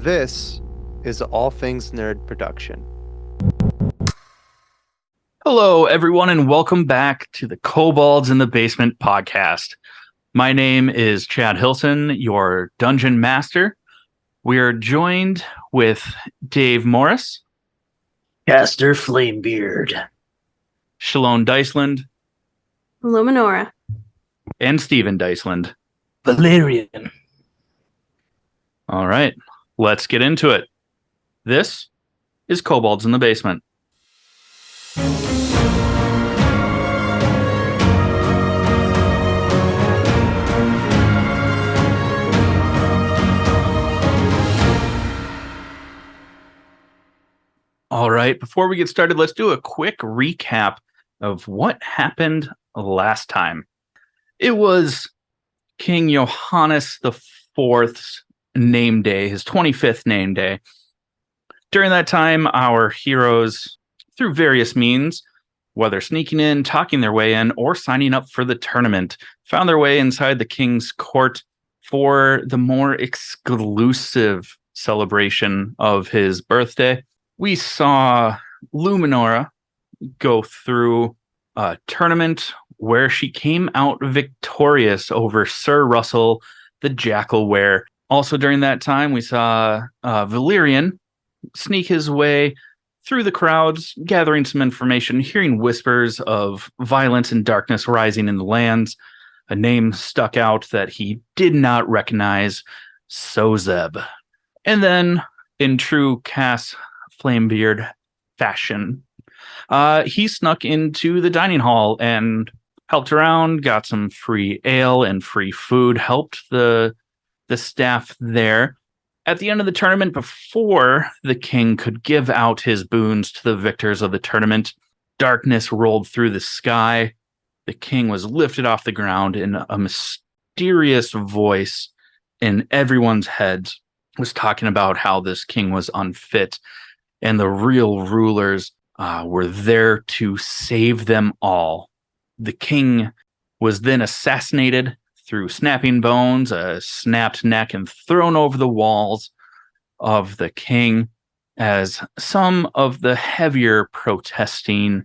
This is All Things Nerd production. Hello, everyone, and welcome back to the Kobolds in the Basement podcast. My name is Chad Hillson, your dungeon master. We are joined with Dave Morris, Caster Flamebeard, Schaloan Dysland, Luminora, and Steven Dysland. Valerian. All right, let's get into it. This is Kobolds in the Basement. All right, before we get started, let's do a quick recap of what happened last time. It was King Johannes IV's name day, his 25th name day. During that time, our heroes, through various means, whether sneaking in, talking their way in, or signing up for the tournament, found their way inside the king's court for the more exclusive celebration of his birthday. We saw Luminora go through a tournament where she came out victorious over Sir Russell the Jackalware. Also during that time, we saw Valerian sneak his way through the crowds, gathering some information, hearing whispers of violence and darkness rising in the lands. A name stuck out that he did not recognize, Sozeb. And then, in true Cass Flamebeard fashion, he snuck into the dining hall and helped around, got some free ale and free food, helped the staff there. At the end of the tournament, before the king could give out his boons to the victors of the tournament, darkness rolled through the sky. The king was lifted off the ground, and a mysterious voice in everyone's heads was talking about how this king was unfit, and the real rulers were there to save them all. The king was then assassinated through snapping bones, a snapped neck, and thrown over the walls of the king, as some of the heavier protesting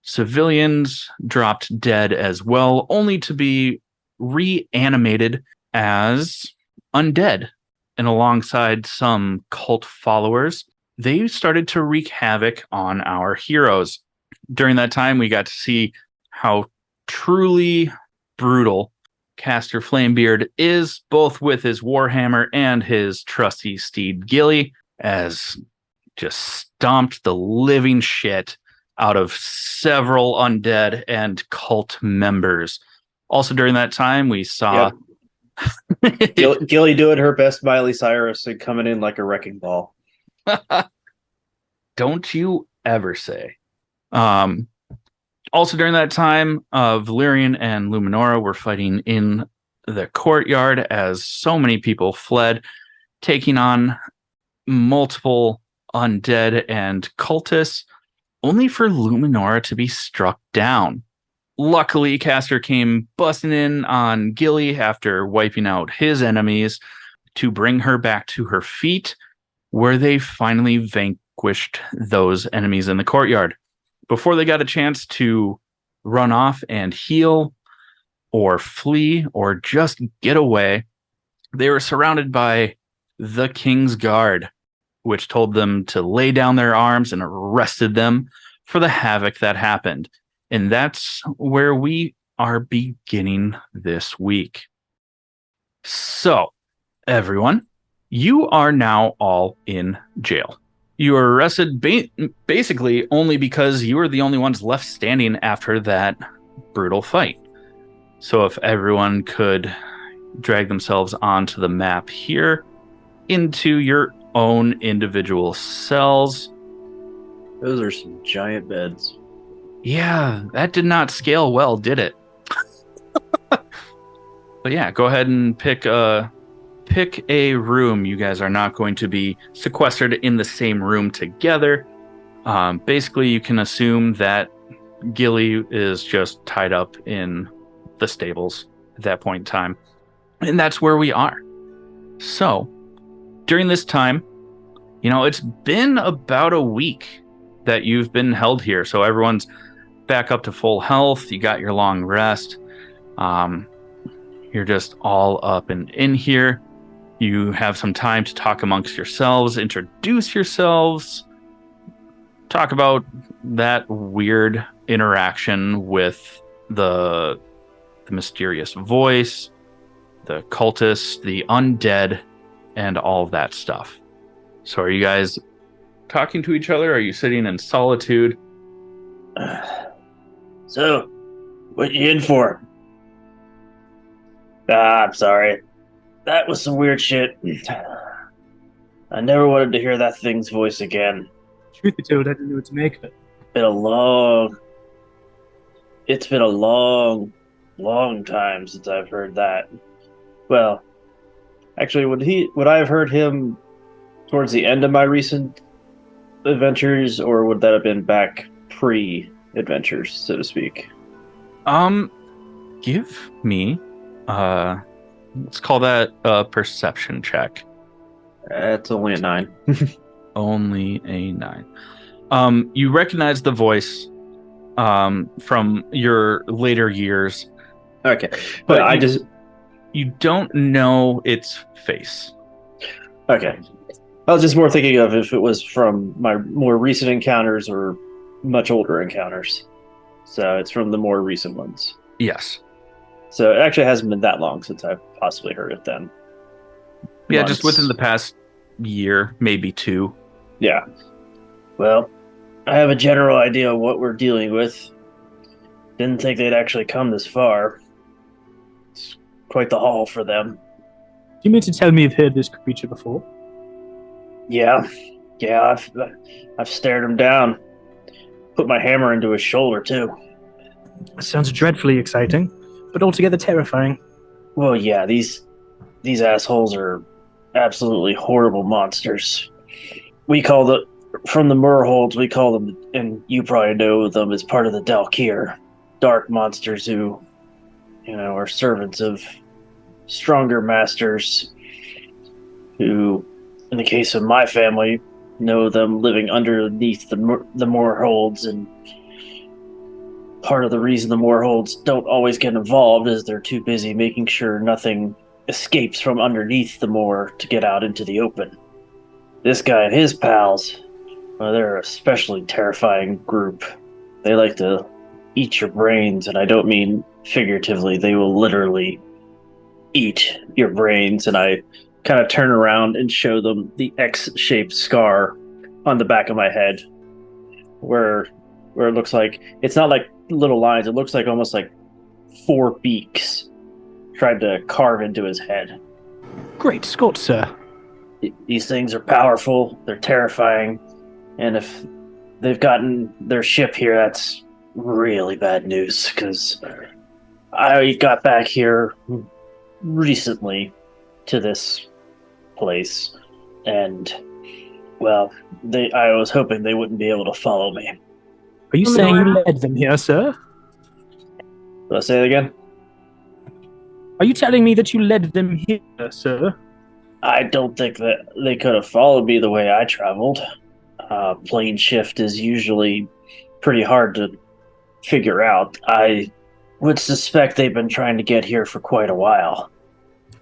civilians dropped dead as well, only to be reanimated as undead. And alongside some cult followers, they started to wreak havoc on our heroes. During that time, we got to see how truly brutal Caster Flamebeard is, both with his warhammer and his trusty steed Gilly, as just stomped the living shit out of several undead and cult members. Also during that time, we saw Gilly doing her best Miley Cyrus and coming in like a wrecking ball. Don't you ever say. Also during that time, Valerian and Luminora were fighting in the courtyard as so many people fled, taking on multiple undead and cultists, only for Luminora to be struck down. Luckily, Caster came busting in on Gilly after wiping out his enemies to bring her back to her feet, where they finally vanquished those enemies in the courtyard. Before they got a chance to run off and heal or flee or just get away, they were surrounded by the King's Guard, which told them to lay down their arms and arrested them for the havoc that happened. And that's where we are beginning this week. So, everyone, you are now all in jail. You were arrested basically only because you were the only ones left standing after that brutal fight. So if everyone could drag themselves onto the map here into your own individual cells. Those are some giant beds. Yeah, that did not scale well, did it? But yeah, go ahead and pick a room. You guys are not going to be sequestered in the same room together. Basically, you can assume that Gilly is just tied up in the stables at that point in time. And that's where we are. So, during this time, It's been about a week that you've been held here, so everyone's back up to full health. You got your long rest. You're just all up and in here. You have some time to talk amongst yourselves, introduce yourselves, talk about that weird interaction with the mysterious voice, the cultists, the undead, and all of that stuff. So are you guys talking to each other? Are you sitting in solitude? So, what you in for? I'm sorry. That was some weird shit. I never wanted to hear that thing's voice again. Truth be told, I didn't know what to make of it. It's been a long time since I've heard that. Well, actually, would I have heard him towards the end of my recent adventures, or would that have been back pre-adventures, so to speak? Give me, let's call that a perception check. It's only a 9. Only a 9. You recognize the voice, from your later years. Okay, But you don't know its face. Okay. I was just more thinking of if it was from my more recent encounters or much older encounters. So it's from the more recent ones. Yes. So it actually hasn't been that long since I've possibly heard it then. Yeah, just within the past year, maybe 2. Yeah. Well, I have a general idea of what we're dealing with. Didn't think they'd actually come this far. It's quite the haul for them. Do you mean to tell me you've heard this creature before? Yeah, I've stared him down. Put my hammer into his shoulder too. That sounds dreadfully exciting, but altogether terrifying. Well, yeah, these assholes are absolutely horrible monsters. From the Murholds, we call them, and you probably know them as part of the Dalkir, dark monsters who, are servants of stronger masters who, in the case of my family, know them living underneath the Moorholds, and part of the reason the Moorholds don't always get involved is they're too busy making sure nothing escapes from underneath the moor to get out into the open. This guy and his pals, well, they're a especially terrifying group. They like to eat your brains, and I don't mean figuratively. They will literally eat your brains, and I kind of turn around and show them the X-shaped scar on the back of my head, where it looks like, it's not like little lines, it looks like almost like 4 beaks tried to carve into his head. Great Scott, sir. These things are powerful, they're terrifying, and if they've gotten their ship here, that's really bad news, because I got back here recently to this place, and, well, I was hoping they wouldn't be able to follow me. Are you saying you led them here, sir? Did I say it again? Are you telling me that you led them here, sir? I don't think that they could have followed me the way I traveled. Plane shift is usually pretty hard to figure out. I would suspect they've been trying to get here for quite a while.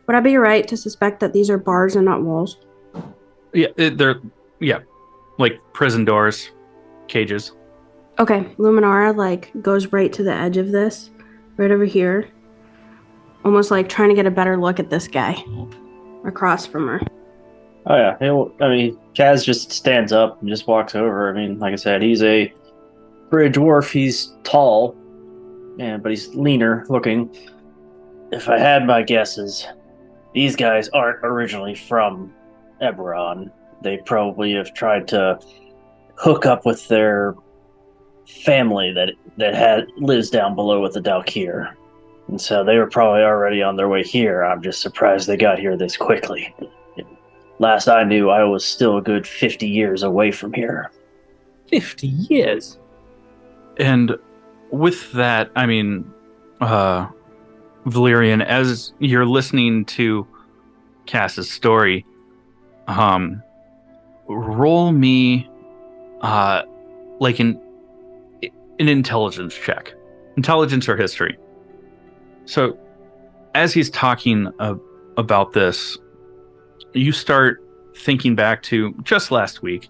Would I be right to suspect that these are bars and not walls? Yeah, they're like prison doors, cages. Okay, Luminora goes right to the edge of this, right over here, almost like trying to get a better look at this guy across from her. Oh yeah, Chaz just stands up and just walks over. Like I said, for a dwarf, he's tall, but he's leaner looking. If I had my guesses, these guys aren't originally from Eberron. They probably have tried to hook up with their family that lives down below with the Dalkir. And so they were probably already on their way here. I'm just surprised they got here this quickly. Last I knew, I was still a good 50 years away from here. 50 years? And with that, Valerian, as you're listening to Cass's story, roll me like an intelligence check. Intelligence or history. So as he's talking about this, you start thinking back to just last week,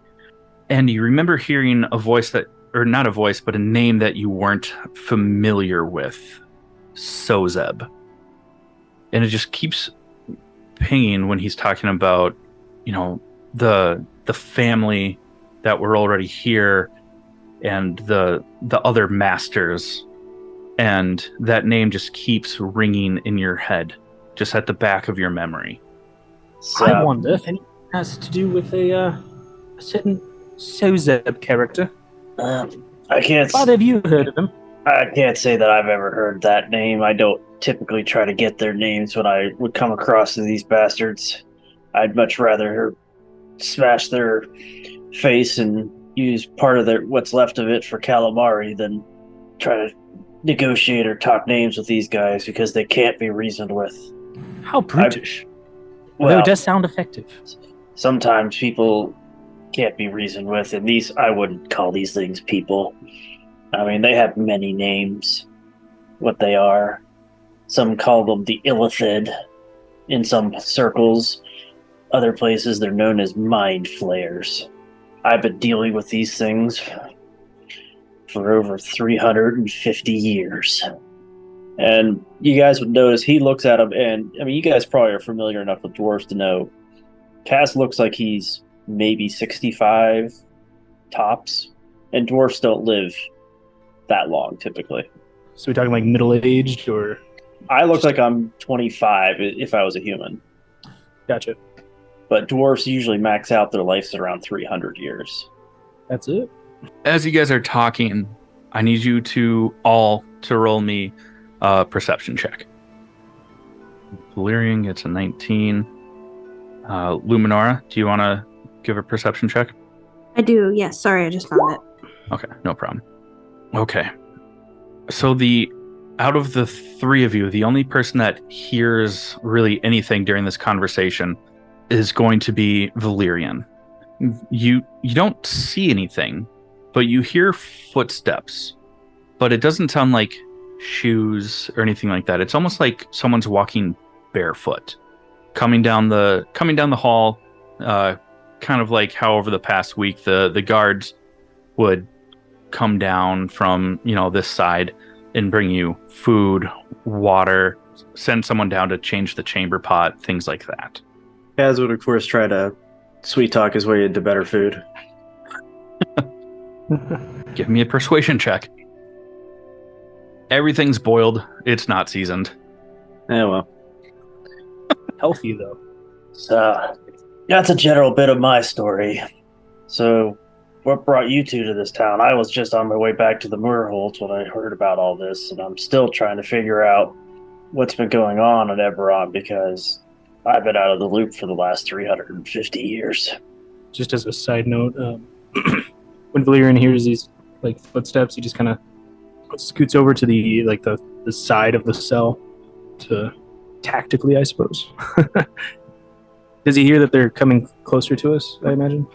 and you remember hearing a voice that, or not a voice, but a name that you weren't familiar with. Sozeb. And it just keeps pinging when he's talking about, the family that were already here and the other masters. And that name just keeps ringing in your head, just at the back of your memory. So, I wonder if anything has to do with a certain Sozeb character. I can't. Either of you heard of him? I can't say that I've ever heard that name. I don't typically try to get their names when I would come across these bastards. I'd much rather smash their face and use part of what's left of it for calamari than try to negotiate or talk names with these guys because they can't be reasoned with. How brutish. Well, Though it does sound effective. sometimes people can't be reasoned with, and I wouldn't call these things people. I mean, they have many names, what they are. Some call them the Illithid in some circles. Other places they're known as mind flayers. I've been dealing with these things for over 350 years. And you guys would notice he looks at him, and I mean, you guys probably are familiar enough with dwarves to know Cass looks like he's maybe 65 tops, and dwarves don't live that long typically. So we're talking like middle-aged or... I look like I'm 25 if I was a human, Gotcha. but dwarves usually max out their lives at around 300 years. That's it. As you guys are talking, I need you to roll me a perception check. Valerian gets a 19. Luminora, do you want to give a perception check? I do, yes. Sorry, I just found it. Okay, no problem. Okay. So out of the three of you, the only person that hears really anything during this conversation is going to be Valerian. You don't see anything, but you hear footsteps. But it doesn't sound like shoes or anything like that. It's almost like someone's walking barefoot, coming down the hall, kind of like how over the past week the guards would come down from this side and bring you food, water, send someone down to change the chamber pot, things like that. Kaz would of course try to sweet talk his way into better food. Give me a persuasion check. Everything's boiled. It's not seasoned. Yeah, well. Healthy, though. So, that's a general bit of my story. So, what brought you two to this town? I was just on my way back to the Moorholds when I heard about all this, and I'm still trying to figure out what's been going on in Eberron because I've been out of the loop for the last 350 years. Just as a side note, when Valerian hears these footsteps, he just kind of scoots over to the side of the cell to tactically, I suppose. Does he hear that they're coming closer to us, I imagine?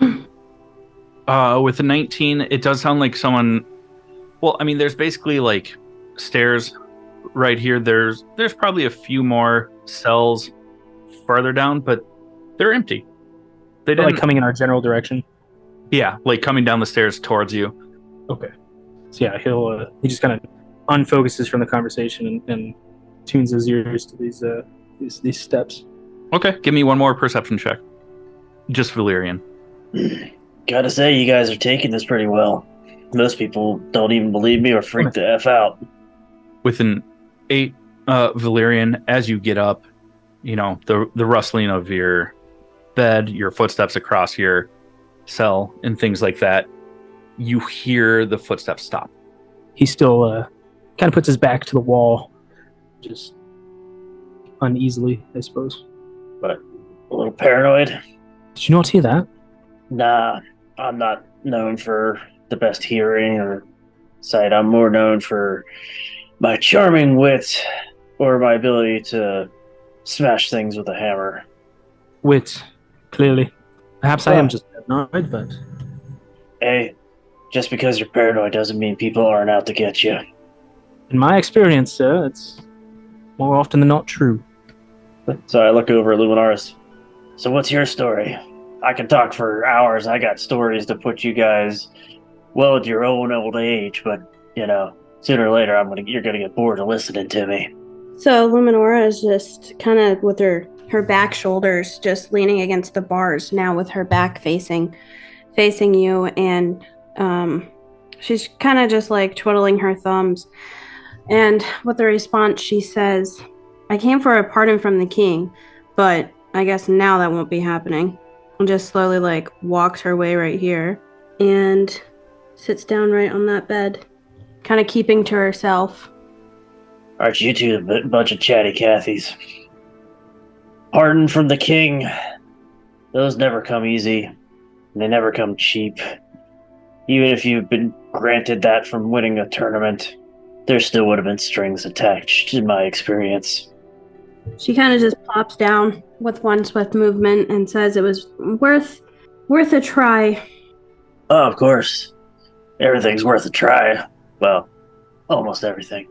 With the 19, it does sound like someone... Well, I mean, there's basically stairs right here. There's probably a few more cells farther down, but they're empty. They didn't... coming in our general direction? Yeah, coming down the stairs towards you. Okay. So yeah, he just kind of unfocuses from the conversation and tunes his ears to these steps. Okay, give me one more perception check. Just Valerian. Gotta say, you guys are taking this pretty well. Most people don't even believe me or freak the F out. With an 8, Valerian, as you get up, the rustling of your bed, your footsteps across your cell, and things like that, you hear the footsteps stop. He still kind of puts his back to the wall, just uneasily, I suppose. But a little paranoid. Did you not hear that? Nah, I'm not known for the best hearing or sight. I'm more known for my charming wit or my ability to smash things with a hammer. Wit, clearly. Perhaps I am just better. paranoid, but Hey, just because you're paranoid doesn't mean people aren't out to get you. in my experience, sir, it's more often than not true. So I look over at Luminaris. So what's your story? I can talk for hours. I got stories to put you guys well at your own old age, but sooner or later you're gonna get bored of listening to me. So Luminora is just kind of with her back shoulders just leaning against the bars now with her back facing you, and she's kind of just like twiddling her thumbs. And with the response, she says, I came for a pardon from the king, but I guess now that won't be happening. And just slowly like walks her way right here and sits down right on that bed, kind of keeping to herself. Aren't you two a bunch of chatty Cathys? Pardon from the king. Those never come easy. And they never come cheap. Even if you've been granted that from winning a tournament, there still would have been strings attached, in my experience. She kind of just plops down with one swift movement and says it was worth a try. Oh, of course. Everything's worth a try. Well, almost everything.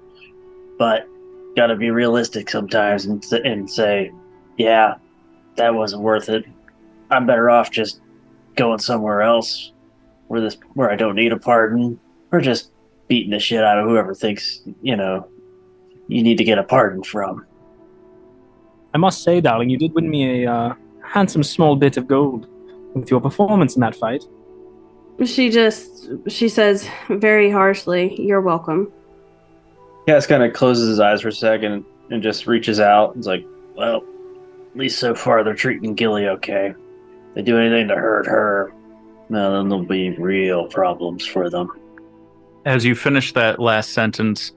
But gotta be realistic sometimes and say, yeah, that wasn't worth it. I'm better off just going somewhere else where I don't need a pardon, or just beating the shit out of whoever thinks, you need to get a pardon from. I must say, darling, you did win me a handsome small bit of gold with your performance in that fight. She says very harshly, you're welcome. Cass kind of closes his eyes for a second and just reaches out. It's like, well, at least so far they're treating Gilly okay. If they do anything to hurt her, well, then there'll be real problems for them. As you finish that last sentence,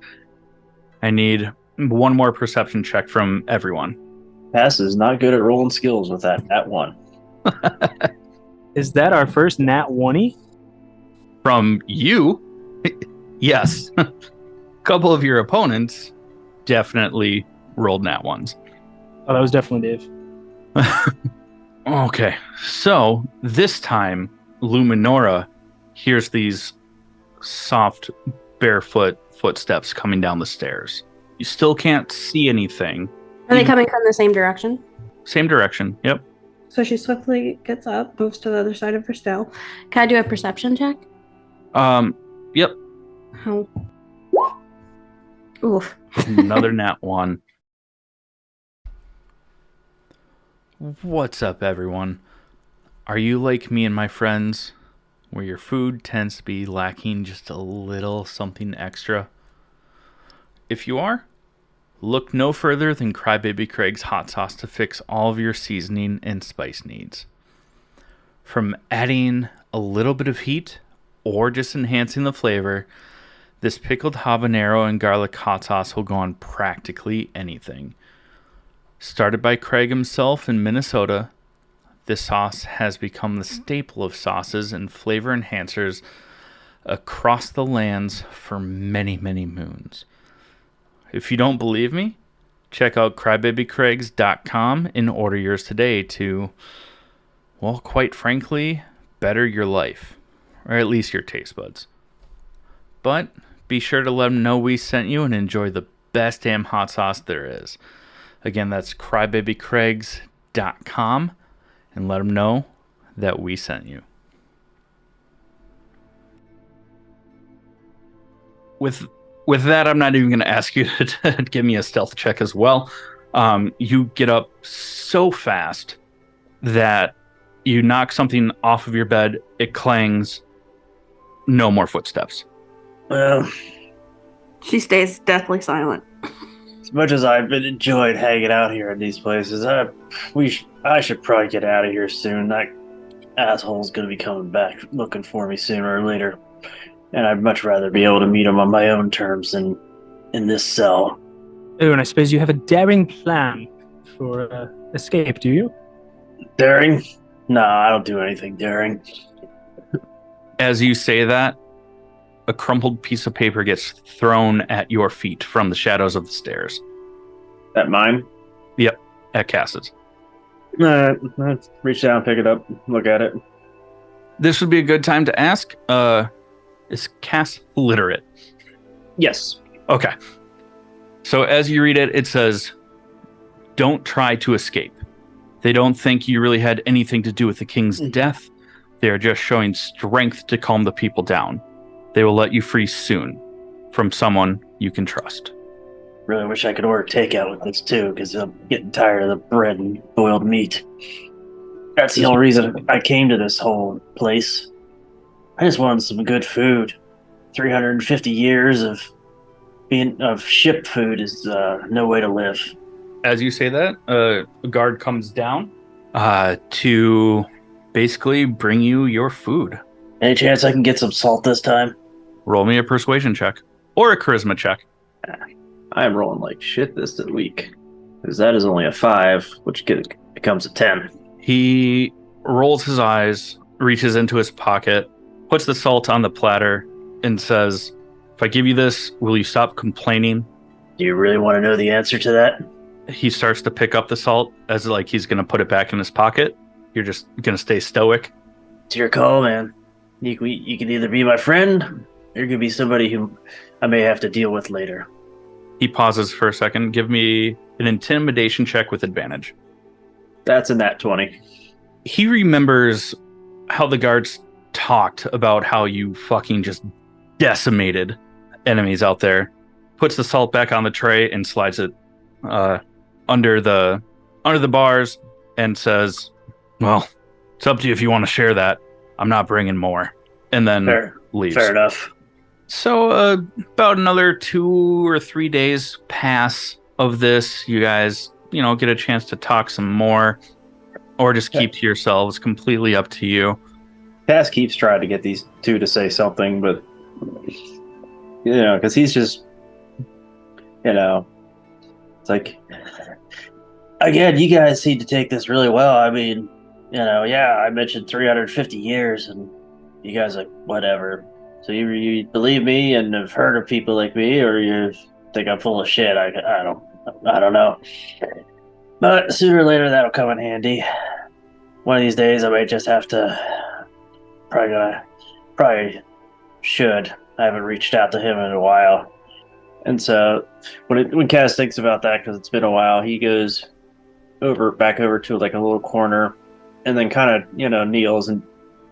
I need one more perception check from everyone. Cass is not good at rolling skills with that one. Is that our first nat 1-y? From you, yes. A couple of your opponents definitely rolled nat ones. Oh, that was definitely Dave. Okay, so this time Luminora hears these soft, barefoot footsteps coming down the stairs. You still can't see anything. Are they coming from the same direction? Same direction, yep. So she swiftly gets up, moves to the other side of her cell. Can I do a perception check? Yep. How? Oof. Another nat 1. What's up, everyone? Are you like me and my friends, where your food tends to be lacking just a little something extra? If you are, look no further than Crybaby Craig's hot sauce to fix all of your seasoning and spice needs. From adding a little bit of heat or just enhancing the flavor, this pickled habanero and garlic hot sauce will go on practically anything. Started by Craig himself in Minnesota, this sauce has become the staple of sauces and flavor enhancers across the lands for many, many moons. If you don't believe me, check out crybabycraigs.com and order yours today to, well, quite frankly, better your life, or at least your taste buds. But be sure to let them know we sent you and enjoy the best damn hot sauce there is. Again, that's crybabycraigs.com, and let them know that we sent you. With that, I'm not even going to ask you to give me a stealth check as well. You get up so fast that you knock something off of your bed. It clangs. No more footsteps. Well, She stays deathly silent. as much as I've been enjoyed hanging out here in these places, I should probably get out of here soon. That asshole's gonna be coming back looking for me sooner or later, and I'd much rather be able to meet him on my own terms than in this cell. Oh, and I suppose you have a daring plan for escape, do you? Daring? Nah, I don't do anything daring. As you say that, a crumpled piece of paper gets thrown at your feet from the shadows of the stairs. That mine? At Cass's. Reach down, pick it up, look at it. This would be a good time to ask. Is Cass literate? Yes. Okay. So as you read it, it says, don't try to escape. They don't think you really had anything to do with the king's death. They are just showing strength to calm the people down. They will let you free soon from someone you can trust. Really wish I could order takeout with this too, because I'm getting tired of the bread and boiled meat. That's the only reason I came to this whole place. I just wanted some good food. 350 years of ship food is no way to live. As you say that, a guard comes down to basically bring you your food. Any chance I can get some salt this time? Roll me a persuasion check or a charisma check. I'm rolling like shit this week. Because that is only a 5, which becomes a 10. He rolls his eyes, reaches into his pocket, puts the salt on the platter, and says, if I give you this, will you stop complaining? Do you really want to know the answer to that? He starts to pick up the salt as like he's going to put it back in his pocket. You're just going to stay stoic. It's your call, man. You can either be my friend, or you can be somebody who I may have to deal with later. He pauses for a second. Give me an intimidation check with advantage. That's a nat 20. He remembers how the guards talked about how you fucking just decimated enemies out there. Puts the salt back on the tray and slides it under the bars and says, well, it's up to you if you want to share that. I'm not bringing more. And then leaves. Fair enough. So about another 2 or 3 days pass of this. You guys, get a chance to talk some more or just keep to yourselves. Completely up to you. Cass keeps trying to get these two to say something, but, because he's just, it's like, again, you guys seem to take this really well. I mean, I mentioned 350 years, and you guys are like, whatever. So you believe me and have heard of people like me, or you think I'm full of shit? I don't know. But sooner or later, that'll come in handy. One of these days, I might just have to. Probably should. I haven't reached out to him in a while. And so when Cass thinks about that, because it's been a while, he goes back over to like a little corner, and then kind of kneels and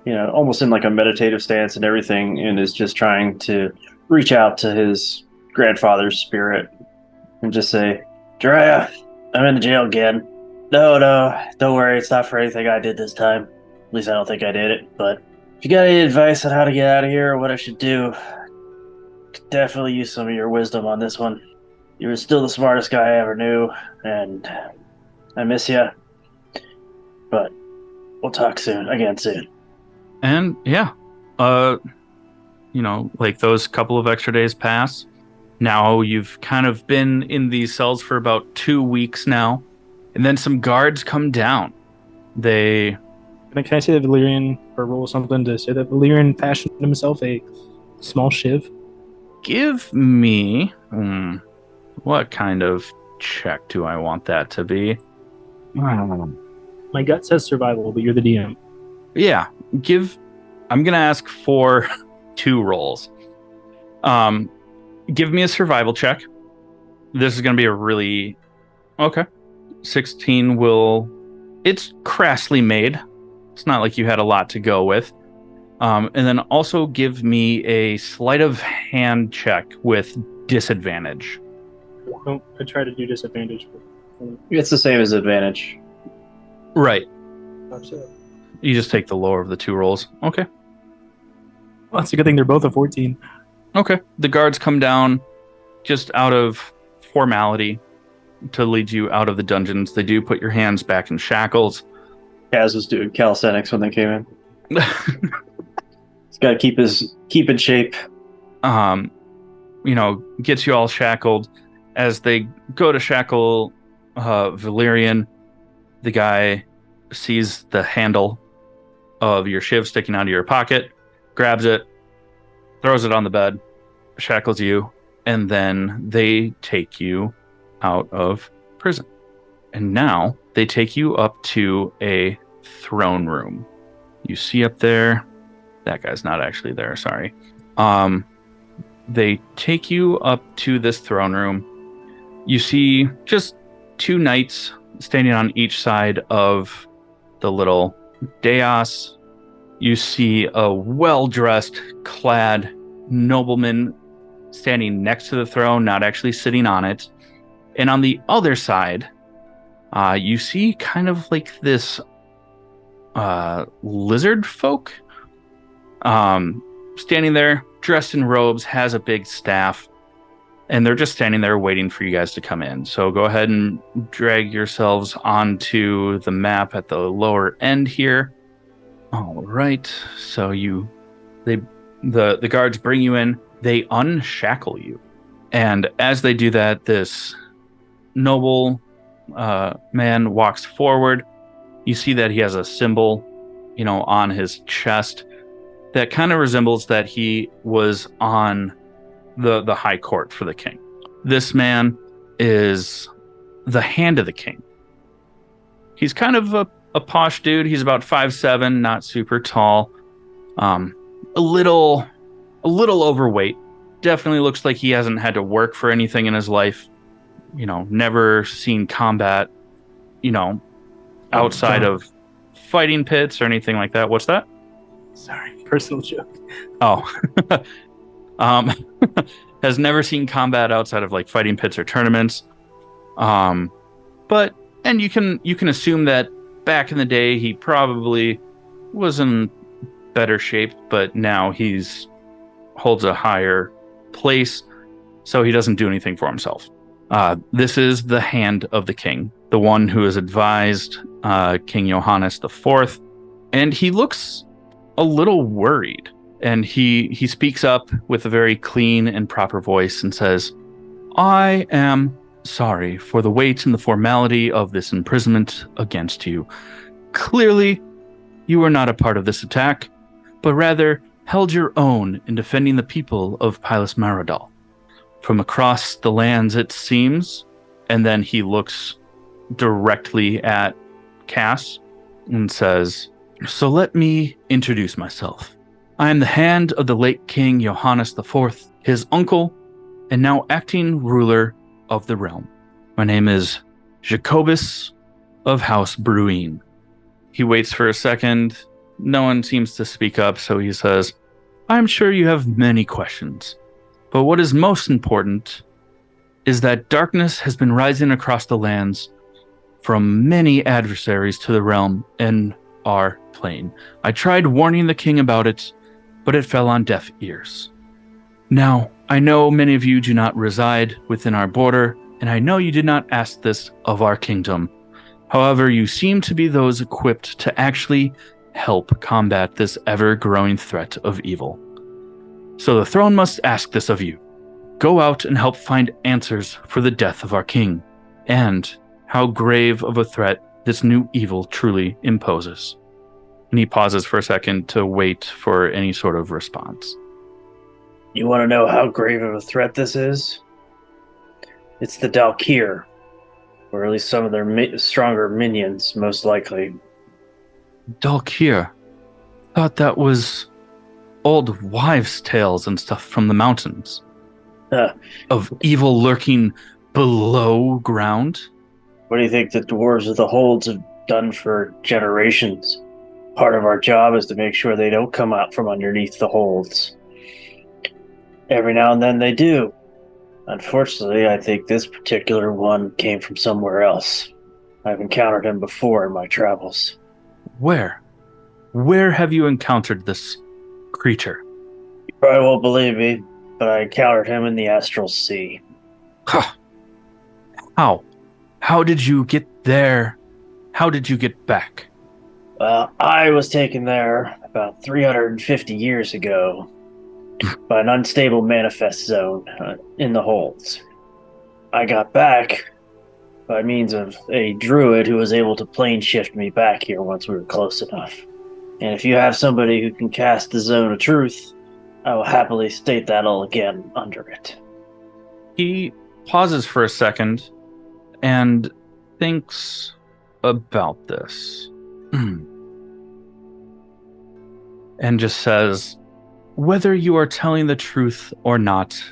almost in like a meditative stance and everything, and is just trying to reach out to his grandfather's spirit and just say, Jiraiya, I'm in the jail again. No, don't worry, it's not for anything I did this time. At least I don't think I did it. But if you got any advice on how to get out of here or what I should do, could definitely use some of your wisdom on this one. You were still the smartest guy I ever knew, and I miss you. But we'll talk again soon. And yeah, like those couple of extra days pass. Now you've kind of been in these cells for about 2 weeks now, and then some guards come down. Can I say that Valerian, or roll something to say that Valerian fashioned himself a small shiv? Give me what kind of check do I want that to be? My gut says survival, but you're the DM. Yeah, I'm gonna ask for 2 rolls. Give me a survival check. This is gonna be a really 16 it's crassly made. It's not like you had a lot to go with. And then also give me a sleight of hand check with disadvantage. I try to do disadvantage. it's the same as advantage. Right. You just take the lower of the 2 rolls. Okay. Well, that's a good thing they're both a 14. Okay. The guards come down just out of formality to lead you out of the dungeons. They do put your hands back in shackles. Kaz was doing calisthenics when they came in. He's got to keep in shape. Gets you all shackled. As they go to shackle Valerian, the guy sees the handle of your shiv sticking out of your pocket, grabs it, throws it on the bed, shackles you, and then they take you out of prison. And now they take you up to a throne room. You see up there That guy's not actually there, sorry. They take you up to this throne room. You see just 2 knights standing on each side of the little dais. You see a well-dressed, clad nobleman standing next to the throne, not actually sitting on it. And on the other side, you see kind of like this lizard folk standing there, dressed in robes, has a big staff, and they're just standing there waiting for you guys to come in. So go ahead and drag yourselves onto the map at the lower end here. All right. So the guards bring you in. They unshackle you, and as they do that, this noble man walks forward. You see that he has a symbol, on his chest that kind of resembles that he was on the high court for the king. This man is the hand of the king. He's kind of a posh dude. He's about 5'7", not super tall. A little overweight. Definitely looks like he hasn't had to work for anything in his life. Never seen combat, outside of fighting pits or anything like that. What's that? Sorry, personal joke. Oh. Has never seen combat outside of like fighting pits or tournaments. And you can assume that back in the day he probably was in better shape, but now he's holds a higher place, so he doesn't do anything for himself. This is the hand of the king, the one who has advised King Johannes IV, and he looks a little worried. And he speaks up with a very clean and proper voice and says, "I am sorry for the weight and the formality of this imprisonment against you. Clearly, you were not a part of this attack, but rather held your own in defending the people of Pilus Marodal. From across the lands, it seems." And then he looks directly at Cass and says, "So let me introduce myself. I am the hand of the late King Johannes IV, his uncle, and now acting ruler of the realm. My name is Jakobis of House Bruin." He waits for a second. No one seems to speak up, so he says, "I'm sure you have many questions, but what is most important is that darkness has been rising across the lands from many adversaries to the realm in our plane. I tried warning the king about it, but it fell on deaf ears. Now, I know many of you do not reside within our border, and I know you did not ask this of our kingdom. However, you seem to be those equipped to actually help combat this ever-growing threat of evil. So the throne must ask this of you. Go out and help find answers for the death of our king, and how grave of a threat this new evil truly imposes." And he pauses for a second to wait for any sort of response. You want to know how grave of a threat this is? It's the Dalkir, or at least some of their stronger minions, most likely. Dalkir. Thought that was old wives' tales and stuff from the mountains. Of evil lurking below ground? What do you think the dwarves of the holds have done for generations? Part of our job is to make sure they don't come out from underneath the holds. Every now and then they do. Unfortunately, I think this particular one came from somewhere else. I've encountered him before in my travels. Where? Where have you encountered this creature? You probably won't believe me, but I encountered him in the Astral Sea. How? How did you get there? How did you get back? Well, I was taken there about 350 years ago by an unstable manifest zone in the holds. I got back by means of a druid who was able to plane shift me back here once we were close enough. And if you have somebody who can cast the zone of truth, I will happily state that all again under it. He pauses for a second and thinks about this. and just says, whether you are telling the truth or not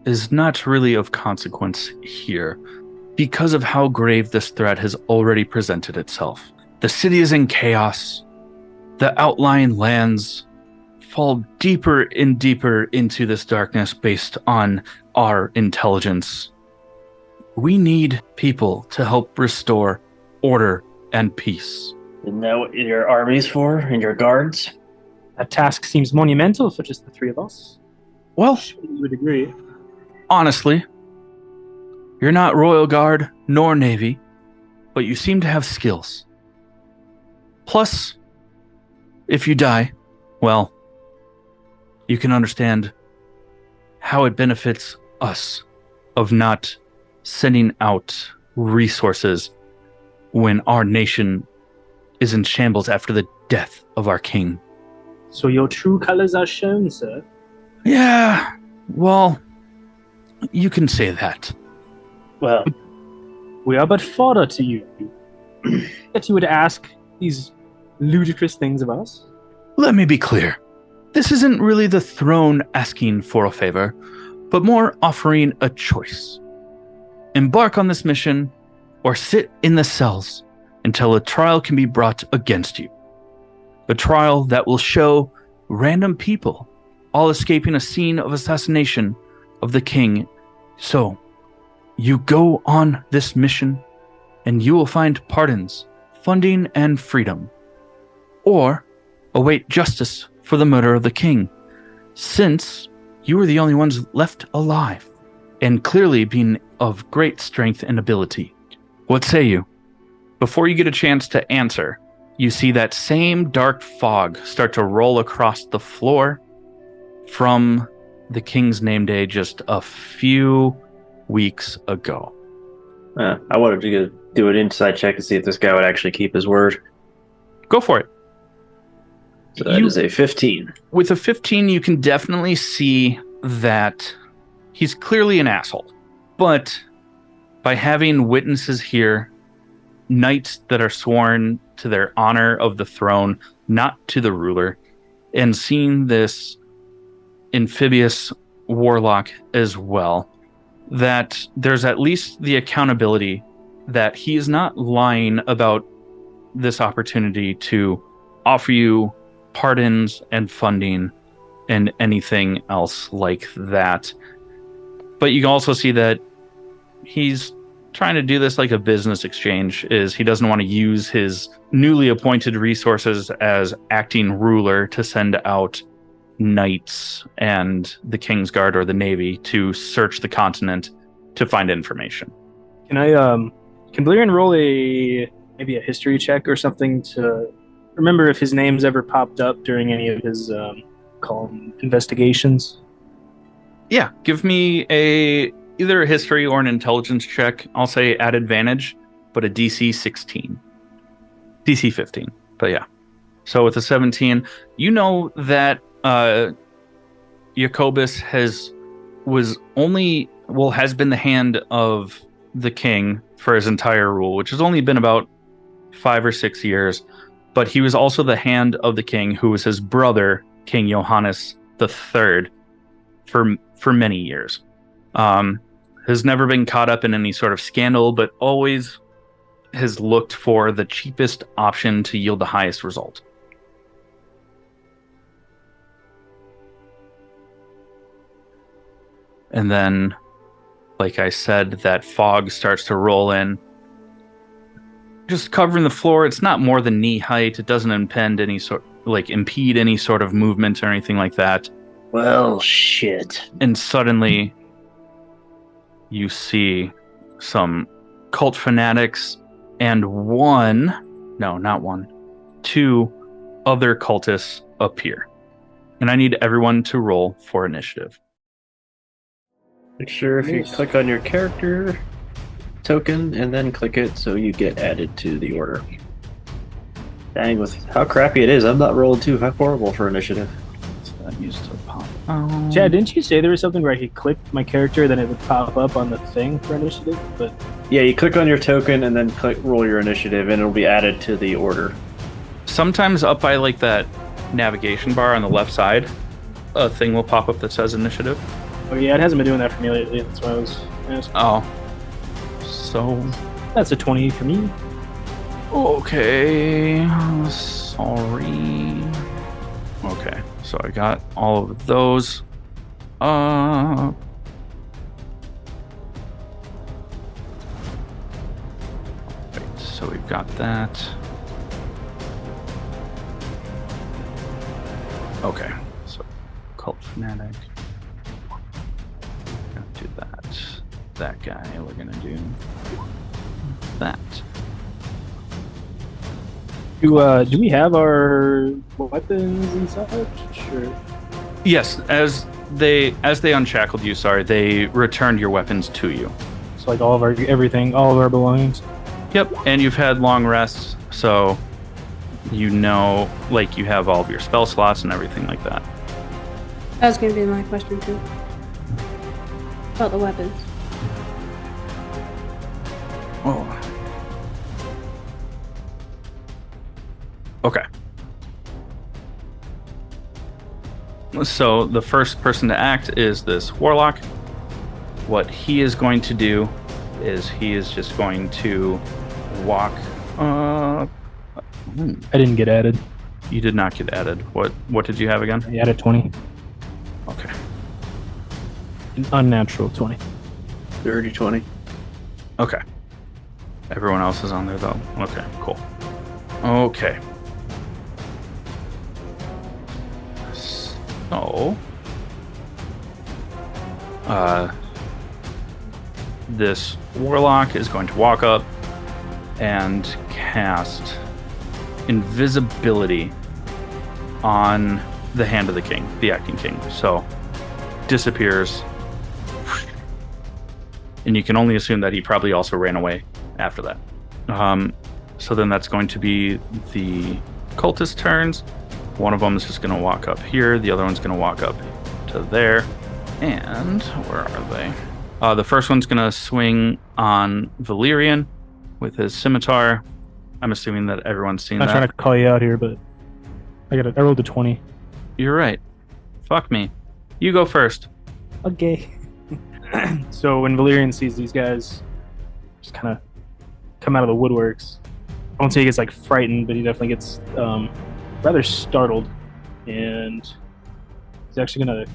is not really of consequence here, because of how grave this threat has already presented itself. The city is in chaos. The outlying lands fall deeper and deeper into this darkness based on our intelligence. We need people to help restore order and peace. Isn't that what your army's for and your guards? That task seems monumental for just the three of us. Well, You would agree. honestly, you're not Royal Guard nor Navy, but you seem to have skills. Plus, if you die, well, you can understand how it benefits us of not sending out resources when our nation is in shambles after the death of our king. So your true colors are shown, sir. Yeah, well, you can say that. Well, We are but fodder to you. That you would ask these ludicrous things of us. Let me be clear. This isn't really the throne asking for a favor, but more offering a choice. Embark on this mission, or sit in the cells until a trial can be brought against you. A trial that will show random people all escaping a scene of assassination of the king. So, you go on this mission, and you will find pardons, funding, and freedom. Or await justice for the murder of the king, since you were the only ones left alive, and clearly being of great strength and ability. What say you? Before you get a chance to answer, you see that same dark fog start to roll across the floor from the king's name day just a few weeks ago. I wanted to do an inside check to see if this guy would actually keep his word. Go for it. So that is a 15. With a 15, you can definitely see that he's clearly an asshole. But by having witnesses here, knights that are sworn to their honor of the throne, not to the ruler, and seeing this amphibious warlock as well, that there's at least the accountability that he is not lying about this opportunity to offer you pardons and funding and anything else like that. But you can also see that he's trying to do this like a business exchange. Is he doesn't want to use his newly appointed resources as acting ruler to send out knights and the King's Guard or the Navy to search the continent to find information. Can Valerian roll maybe a history check or something to remember if his name's ever popped up during any of his call them investigations? Yeah, give me either a history or an intelligence check. I'll say at advantage, but a DC 16. DC 15, but yeah. So with a 17, you know that Jakobis has been the hand of the king for his entire rule, which has only been about 5 or 6 years. But he was also the hand of the king, who was his brother, King Johannes III, for many years. Has never been caught up in any sort of scandal, but always has looked for the cheapest option to yield the highest result. And then, like I said, that fog starts to roll in, just covering the floor. It's not more than knee height. It doesn't impede any sort of movement or anything like that. well, shit. And suddenly, you see some cult fanatics and two other cultists appear. And I need everyone to roll for initiative. Make sure if you click on your character token and then click it so you get added to the order. Dang, with how crappy it is, I'm not rolling too horrible for initiative. That used to pop. Chad, didn't you say there was something where he clicked my character, then it would pop up on the thing for initiative? But Yeah, you click on your token and then roll your initiative and it'll be added to the order. Sometimes up by like that navigation bar on the left side, a thing will pop up that says initiative. Oh yeah, it hasn't been doing that for me lately. That's why I was asking. Oh. So... That's a 20 for me. Okay. Sorry. Okay, so I got all of those. Right, so we've got that. Okay, so cult fanatic. Gonna do that. That guy. We're gonna do that. Do we have our weapons and such? Sure. Yes, as they unshackled you, they returned your weapons to you. So like all of our everything, all of our belongings. Yep, and you've had long rests, so you know, like, you have all of your spell slots and everything like that. That was going to be my question too. About the weapons. Oh. Okay. So the first person to act is this warlock. What he is going to do is he is just going to walk. I didn't get added. You did not get added. What did you have again? I added 20. Okay. An unnatural 20. Dirty 20. Okay. Everyone else is on there though. Okay, cool. Okay. So, this warlock is going to walk up and cast invisibility on the hand of the king, the acting king. So, disappears. And you can only assume that he probably also ran away after that. So then that's going to be the cultist turns. One of them is just going to walk up here. The other one's going to walk up to there. And where are they? The first one's going to swing on Valerian with his scimitar. I'm assuming that everyone's seen I'm that. trying to call you out here, but I rolled a 20. You're right. Fuck me. You go first. Okay. So when Valerian sees these guys just kind of come out of the woodworks, I won't say he gets like frightened, but he definitely gets rather startled, and he's actually gonna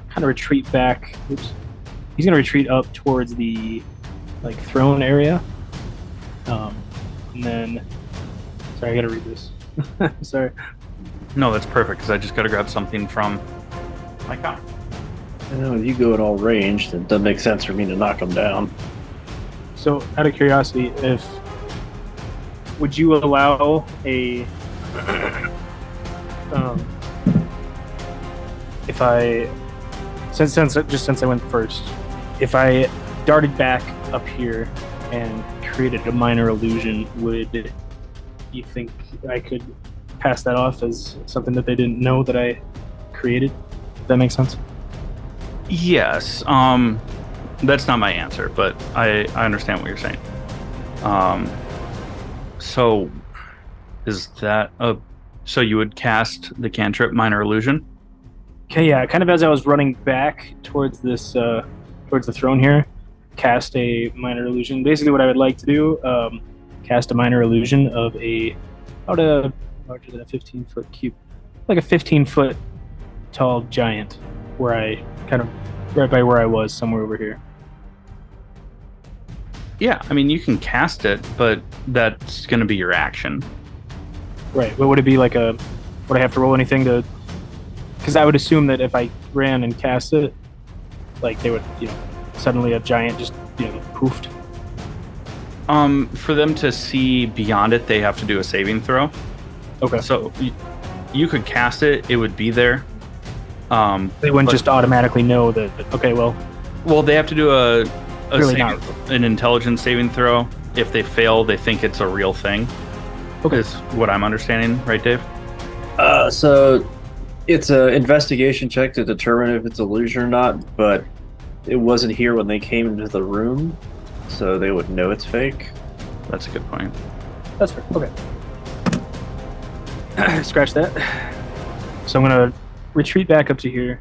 kind of retreat back. Oops. He's gonna retreat up towards the like throne area, and then sorry, I gotta read this. Sorry. No, that's perfect because I just got to grab something from my comic. I know if you go at all range, then it doesn't make sense for me to knock them down. So, out of curiosity, would you allow a if I since I went first, if I darted back up here and created a minor illusion, would you think I could pass that off as something that they didn't know that I created? Does that make sense? Yes. That's not my answer, but I understand what you're saying. So is that so you would cast the cantrip Minor Illusion? Okay, yeah, kind of as I was running back towards this towards the throne here, cast a Minor Illusion. Basically what I would like to do, cast a Minor Illusion of about a larger than a 15-foot cube, like a 15-foot tall giant, where I kind of right by where I was, somewhere over here. Yeah, I mean, you can cast it, but that's going to be your action. Right. What would it be like would I have to roll anything to, because I would assume that if I ran and cast it, like they would, suddenly a giant just, poofed. For them to see beyond it, they have to do a saving throw. Okay. So you could cast it, it would be there. They wouldn't just automatically know that, okay, well, they have to do really an intelligence saving throw. If they fail, they think it's a real thing. Okay. Is what I'm understanding, right, Dave? So it's an investigation check to determine if it's illusion or not, but it wasn't here when they came into the room, so they would know it's fake. That's a good point. that's fair. Okay. Scratch that. So I'm gonna retreat back up to here,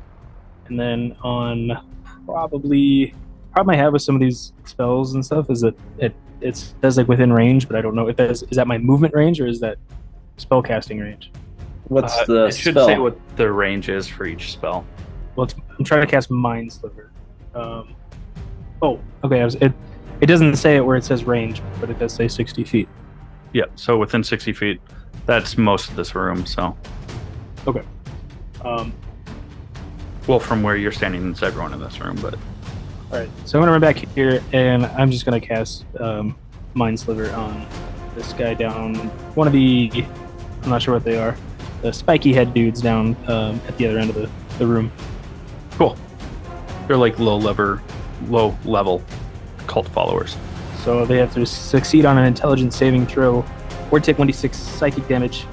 and then on probably problem I have with some of these spells and stuff is that it says like within range, but I don't know if that is that my movement range or is that spell casting range? What's the It should spell? say what the range is for each spell. Well, I'm trying to cast Mind Sliver. Okay. It doesn't say it where it says range, but it does say 60 feet. Yeah, so within 60 feet, that's most of this room. So, Um, well, from where you're standing, it's everyone in this room. But all right, so I'm gonna run back here, and I'm just gonna cast Mind Sliver on this guy down. One of the, I'm not sure what they are, the spiky head dudes down at the other end of the room. cool. They're like low level cult followers. So they have to succeed on an intelligence saving throw, or take 1d6 psychic damage,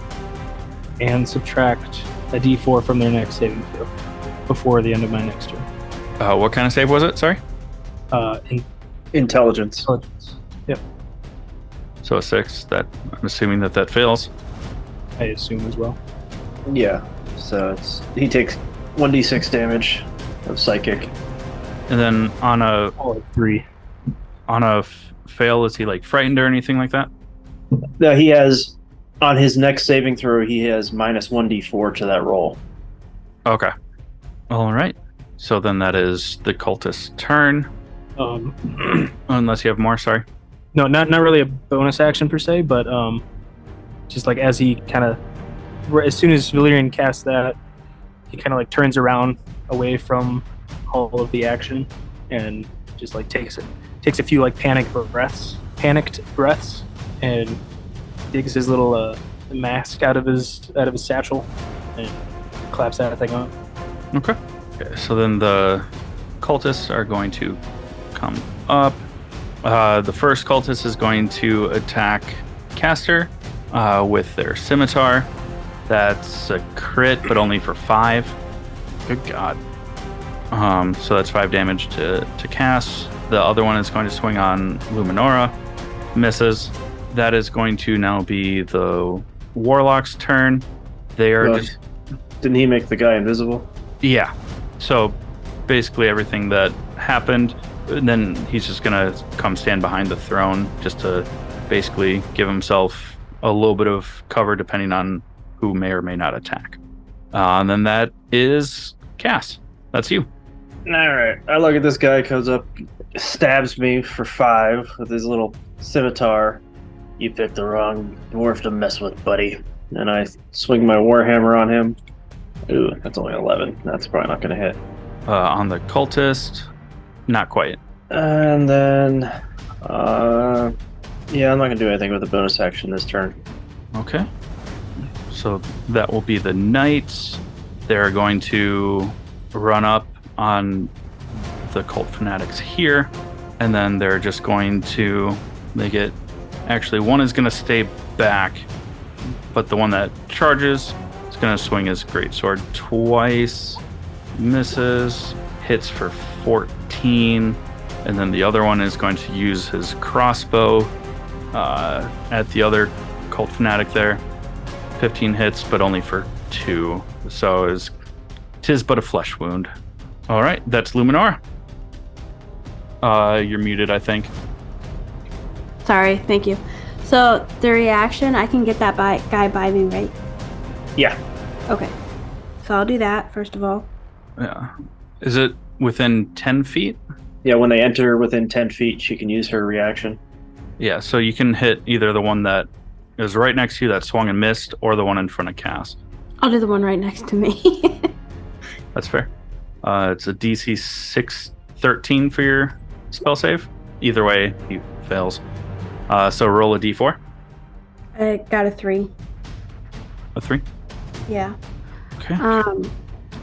and subtract a d4 from their next saving throw before the end of my next turn. What kind of save was it? Sorry. Intelligence. Intelligence. Yep, So a 6. That I'm assuming that fails. I assume as well. Yeah. So he takes 1d6 damage of psychic. And then on a Oh, 3. fail, is he like frightened or anything like that? No, he has on his next saving throw. He has minus 1d4 to that roll. Okay. All right. So then that is the cultist's turn. Unless you have more. Sorry. No, not really a bonus action per se, but just like as he kind of, as soon as Valerian casts that, he kind of like turns around away from all of the action and just like takes a few like panicked breaths, and digs his little mask out of his satchel and claps that thing on. Okay. So then the cultists are going to come up. The first cultist is going to attack Caster with their scimitar. That's a crit, but only for 5. Good God. So that's 5 damage to Cass. The other one is going to swing on Luminora. Misses. That is going to now be the Warlock's turn. They are Well, just... Didn't he make the guy invisible? Yeah. So basically everything that happened, and then he's just going to come stand behind the throne just to basically give himself a little bit of cover depending on who may or may not attack. And then that is Cass. That's you. All right. I look at this guy, comes up, stabs me for 5 with his little scimitar. You picked the wrong dwarf to mess with, buddy. And I swing my warhammer on him. Ooh, that's only 11. That's probably not going to hit. On the cultist, not quite. And then, yeah, I'm not going to do anything with the bonus action this turn. Okay. So that will be the knights. They're going to run up on the cult fanatics here, and then they're just going to make it. Actually, one is going to stay back, but the one that charges is going to swing his greatsword twice, misses, hits for 14, and then the other one is going to use his crossbow at the other cult fanatic there. 15 hits, but only for 2. So tis but a flesh wound. All right, that's Luminora. You're muted, I think. Sorry, thank you. So the reaction, I can get that guy by me, right? Yeah. Okay. So I'll do that first of all. Yeah. Is it within 10 feet? Yeah, when they enter within 10 feet, she can use her reaction. Yeah, so you can hit either the one that is right next to you that swung and missed, or the one in front of Cass. I'll do the one right next to me. That's fair. It's a DC 13 for your spell save. Either way, he fails. So roll a d4. I got a 3. A 3. Yeah. Okay.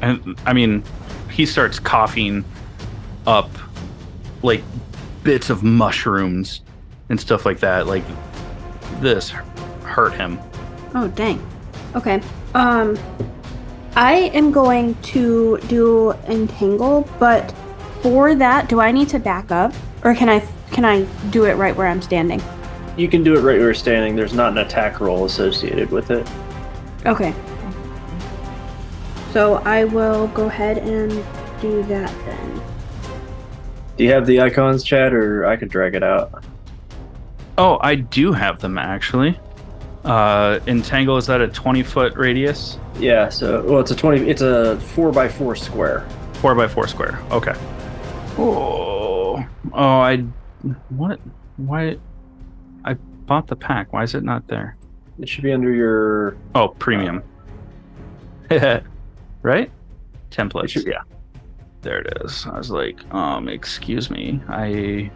And I mean, he starts coughing up like bits of mushrooms and stuff like that. Like this hurt him. Oh, dang. Okay. I am going to do entangle, but for that, do I need to back up, or can I do it right where I'm standing? You can do it right where you're standing. There's not an attack roll associated with it. Okay. So I will go ahead and do that then. Do you have the icons, Chad, or I could drag it out? Oh, I do have them actually. Entangle is that a 20-foot radius? Yeah. So, well, it's a 20. It's a 4x4 square. 4x4 square. Okay. Oh, what? Why? I bought the pack. Why is it not there? It should be under your. Oh, premium. Right? Templates. Yeah. There it is. I was like, excuse me. I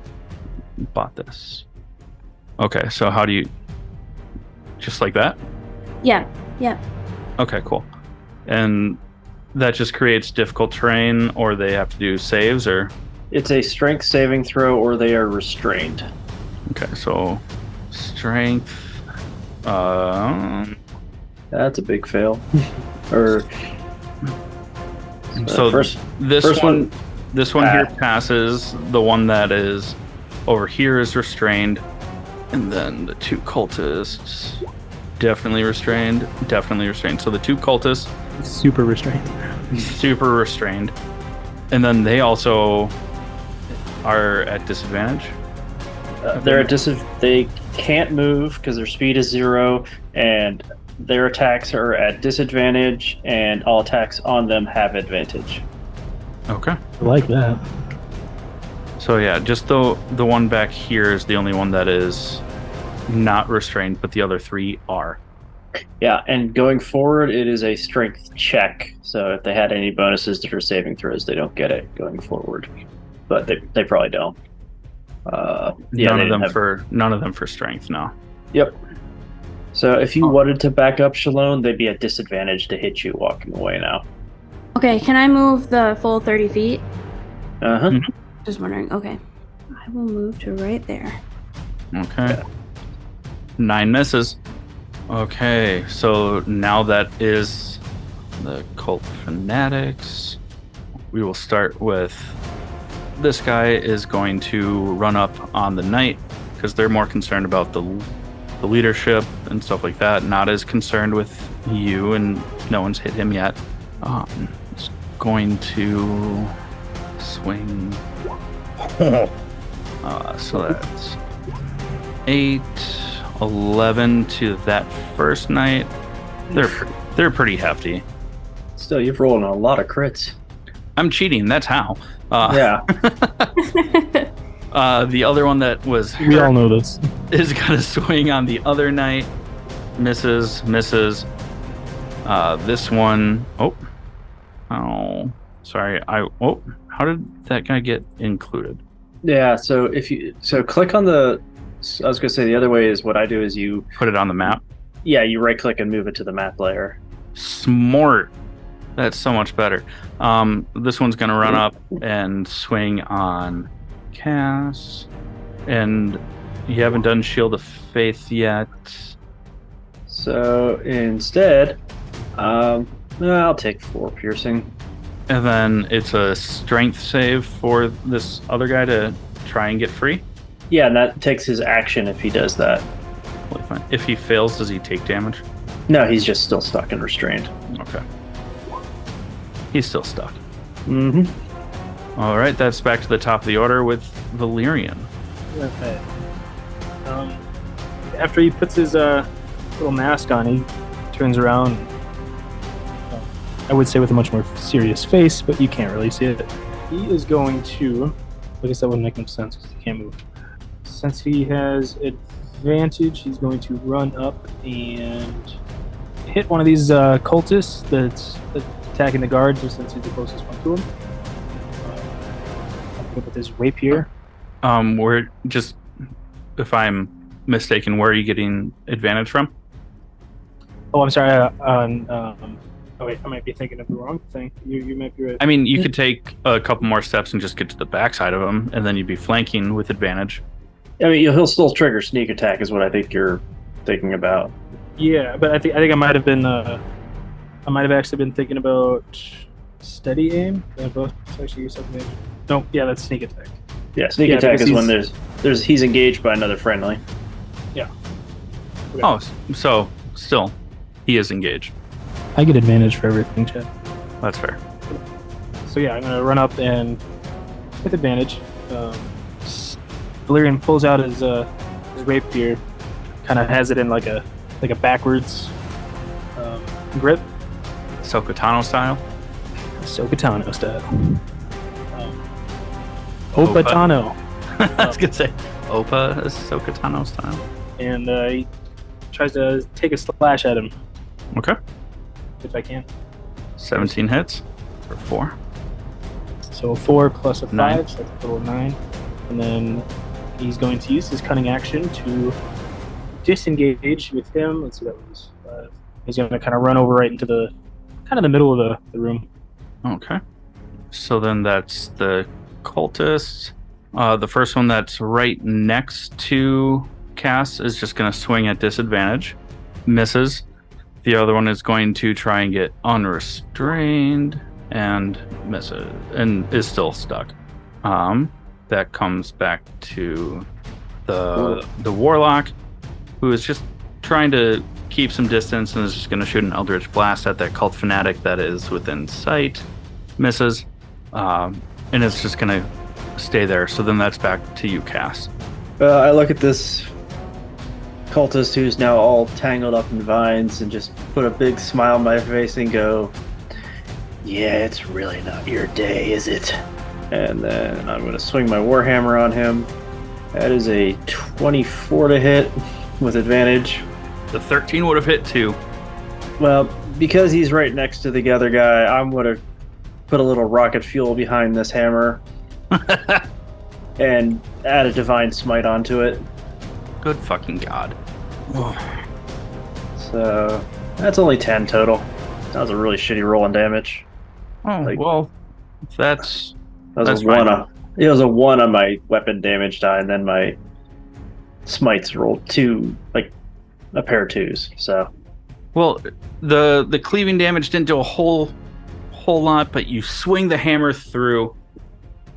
bought this. Okay, so how do you... Just like that? Yeah. Yeah. Okay, cool. And that just creates difficult terrain, or they have to do saves, or... It's a strength saving throw, or they are restrained. Okay, so strength... That's a big fail. Or... So first one here Ah. passes. The one that is over here is restrained, and then the two cultists definitely restrained. So the two cultists Super restrained. super restrained, and then they also are at disadvantage. they're at they can't move because their speed is 0, and their attacks are at disadvantage, and all attacks on them have advantage. Okay. I like that. So yeah, just the one back here is the only one that is not restrained, but the other 3 are. Yeah, and going forward, it is a strength check. So if they had any bonuses to their saving throws, they don't get it going forward. But they probably don't. None of them for strength. No. Yep. So if you wanted to back up Schaloan, they'd be at disadvantage to hit you walking away now. Okay, can I move the full 30 feet? Uh-huh. Mhm. Just wondering. Okay. I will move to right there. Okay. 9 misses. Okay, so now that is the cult fanatics. We will start with this guy is going to run up on the knight because they're more concerned about the leadership and stuff like that. Not as concerned with you, and no one's hit him yet. It's going to swing. So that's 8, 11 to that first knight. They're pretty hefty. Still, you've rolled a lot of crits. I'm cheating. That's how. Yeah. The other one that was We all know this. is gonna swing on the other knight. Misses. This one. Oh, sorry. How did that guy get included? Yeah, so click on the. I was gonna say the other way is what I do is you Put it on the map. you right click and move it to the map layer. Smart. That's so much better. This one's gonna run up and swing on Cass, and you haven't done Shield of Faith yet. So instead, I'll take 4 piercing. And then it's a strength save for this other guy to try and get free. Yeah, and that takes his action if he does that. Totally fine. If he fails, does he take damage? No, he's just still stuck and restrained. Okay. He's still stuck. Mm-hmm. All right, that's back to the top of the order with Valerian. Okay. After he puts his little mask on, he turns around. I would say with a much more serious face, but you can't really see it. He is going to. I guess that wouldn't make much sense because he can't move. Since he has advantage, he's going to run up and hit one of these cultists that's attacking the guard, just since he's the closest one to him. With his rapier. We're just, if I'm mistaken, where are you getting advantage from? Oh, I'm sorry. Oh wait, I might be thinking of the wrong thing. You might be right. I mean, you could take a couple more steps and just get to the backside of him, and then you'd be flanking with advantage. I mean, he'll still trigger sneak attack, is what I think you're thinking about. Yeah, but I think I might have been. I might have actually been thinking about steady aim. Both actually use something. No, yeah, that's sneak attack. Yeah, sneak Yeah, attack because is when he's engaged by another friendly. Yeah. Oh, so still, he is engaged. I get advantage for everything, Chad. That's fair. So yeah, I'm gonna run up and with advantage. Valerian pulls out his rapier, kind of has it in like a backwards grip, Sokotano style. Sokotano style. Opatano. I was gonna say Opa is Sokotano style. And he tries to take a slash at him Okay. if I can. 17 hits for 4. So 4 plus a 5, 9. so that's a total of 9. And then he's going to use his cunning action to disengage with him. Let's see, that was 5. He's going to kind of run over right into the middle of the room. Okay. So then that's the cultist. The first one that's right next to Cass is just going to swing at disadvantage. Misses. The other one is going to try and get unrestrained and misses and is still stuck. That comes back to the warlock, who is just trying to keep some distance and is just going to shoot an eldritch blast at that cult fanatic that is within sight. Misses, and it's just going to stay there. So then that's back to you, Cass. I look at this cultist who's now all tangled up in vines and just put a big smile on my face and go, "Yeah, it's really not your day, is it?" And then I'm going to swing my warhammer on him. That is a 24 to hit with advantage. The 13 would have hit too. Well, because he's right next to the other guy, I'm going to put a little rocket fuel behind this hammer and add a divine smite onto it. Good fucking god. So that's only 10 total. That was a really shitty roll on damage. Oh, Like- well, that's That was That's a one. fine. It was a 1 on my weapon damage die, and then my smites rolled 2, like a pair of 2s. So well. The cleaving damage didn't do a whole lot, but you swing the hammer through.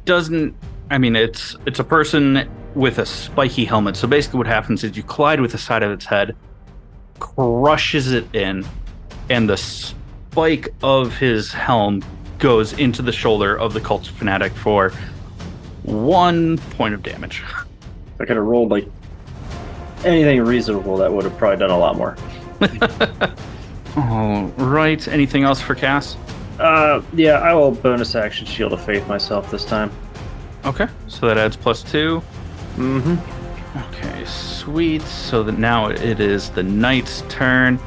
Doesn't. I mean, it's a person with a spiky helmet. So basically, what happens is you collide with the side of its head, crushes it in, and the spike of his helm goes into the shoulder of the cult fanatic for 1 point of damage. if I could have rolled like anything reasonable, that would have probably done a lot more. All right. Anything else for Cass? Yeah, I will bonus action Shield of Faith myself this time. Okay. So that adds +2. Mm-hmm. Okay, sweet. So that now it is the knight's turn.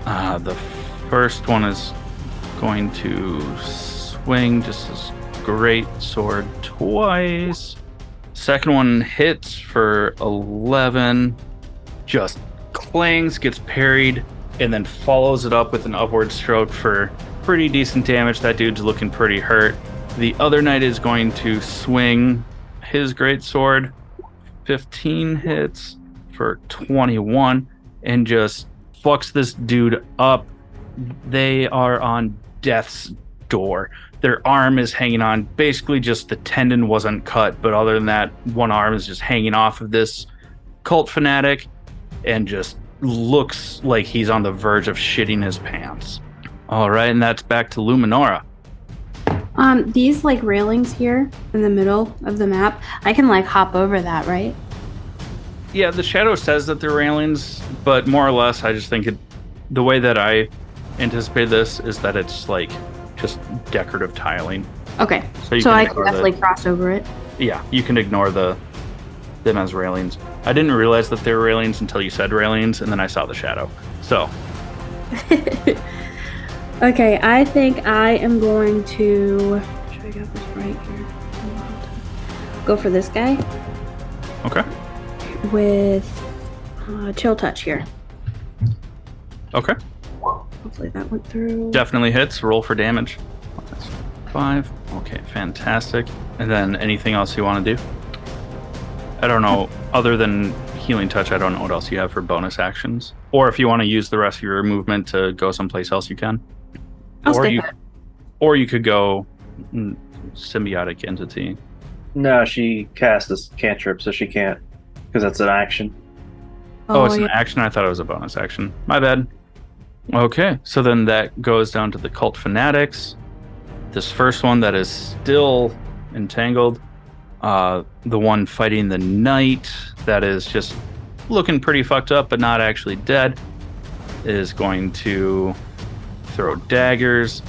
The first one is going to swing just his great sword twice. Second one hits for 11. Just clings, gets parried, and then follows it up with an upward stroke for pretty decent damage. That dude's looking pretty hurt. The other knight is going to swing his great sword. 15 hits for 21 and just fucks this dude up. They are on death's door. Their arm is hanging on. Basically just the tendon wasn't cut, but other than that, one arm is just hanging off of this cult fanatic and just looks like he's on the verge of shitting his pants. All right, and that's back to Luminora. These like railings here in the middle of the map, I can like hop over that, right? Yeah, the shadow says that they're railings, but more or less, I just think the way that I anticipate this is that it's like just decorative tiling. Okay, So you so can I can ignore definitely cross over it. Yeah, you can ignore them as railings. I didn't realize that they were railings until you said railings, and then I saw the shadow. So, Okay, I think I am going to. Should I get this right here? Go for this guy okay. with chill touch here. Okay. Hopefully that went through. Definitely hits. Roll for damage. That's 5. Okay, fantastic. And then anything else you want to do? I don't know. Other than healing touch, I don't know what else you have for bonus actions. Or if you want to use the rest of your movement to go someplace else, you can. I'll or stay you, put. or you could go symbiotic entity. No, she cast this cantrip, so she can't, because that's an action. Oh, it's an yeah. action? I thought it was a bonus action. My bad. Okay, so then that goes down to the cult fanatics. This first one that is still entangled, the one fighting the knight that is just looking pretty fucked up but not actually dead, is going to throw daggers,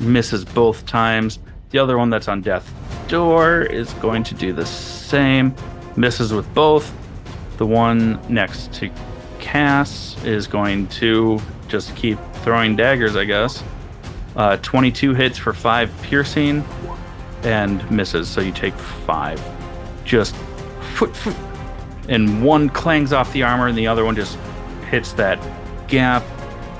misses both times. The other one that's on death's door is going to do the same, misses with both. The one next to Cass is going to just keep throwing daggers, I guess. 22 hits for 5 piercing and misses, so you take 5. Just foot, and one clangs off the armor and the other one just hits that gap.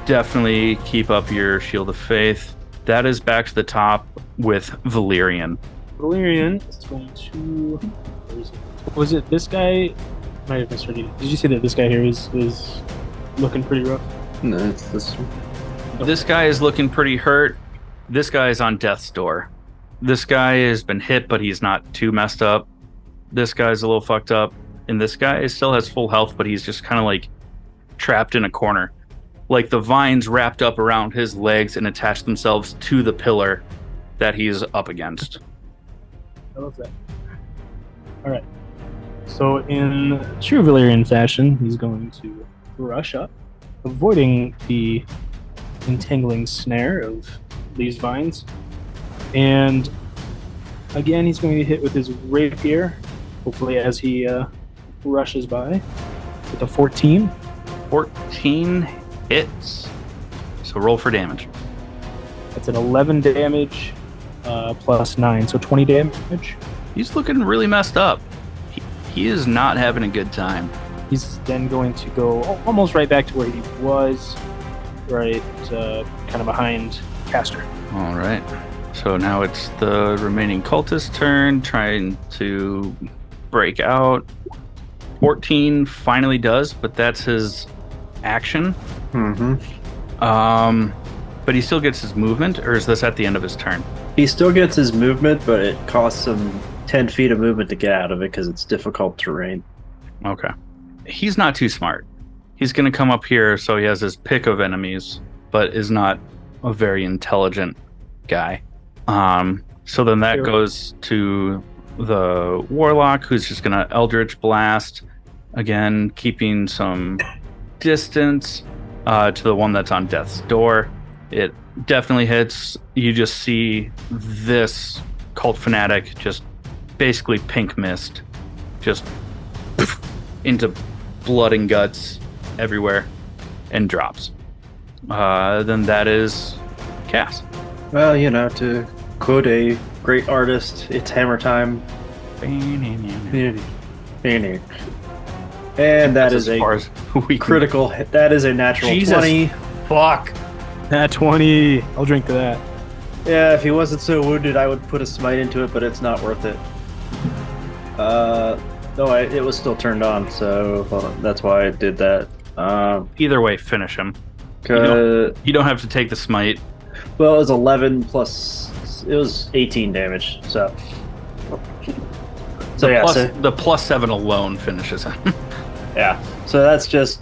Definitely keep up your shield of faith. That is back to the top with Valerian. Valerian is going to. Where is it? Was it this guy? Might have misread it. Did you say that this guy here is looking pretty rough? No, it's this one. This guy is looking pretty hurt. This guy is on death's door. This guy has been hit, but he's not too messed up. This guy's a little fucked up. And this guy still has full health, but he's just kind of like trapped in a corner. Like the vines wrapped up around his legs and attached themselves to the pillar that he's up against. I love that. All right. So in true Valerian fashion, he's going to rush up, avoiding the entangling snare of these vines. And again, he's going to hit with his rapier, hopefully as he rushes by, with a 14. 14 hits. So roll for damage. That's an 11 damage plus 9, so 20 damage. He's looking really messed up. He is not having a good time. He's then going to go almost right back to where he was, right kind of behind Caster. All right. So now it's the remaining cultist's turn, trying to break out. 14 finally does, but that's his action. But he still gets his movement, or is this at the end of his turn? He still gets his movement, but it costs him 10 feet of movement to get out of it because it's difficult terrain. Okay. He's not too smart. He's going to come up here, so he has his pick of enemies, but is not a very intelligent guy. So then that goes to the warlock, who's just going to Eldritch Blast, again, keeping some distance to the one that's on death's door. It definitely hits. You just see this cult fanatic just basically pink mist, just into blood and guts everywhere, and drops. Then that is Cass. Well, to quote a great artist, it's hammer time. And that That's is as far a as we can- critical hit. That is a natural Jesus. 20. Fuck. Nat 20. I'll drink to that. Yeah, if he wasn't so wounded, I would put a smite into it, but it's not worth it. No, it was still turned on, so hold on, that's why I did that. Either way, finish him. You You don't have to take the smite. well, it was 11 plus. It was 18 damage. So yeah, The plus 7 alone finishes him. yeah. So that's just.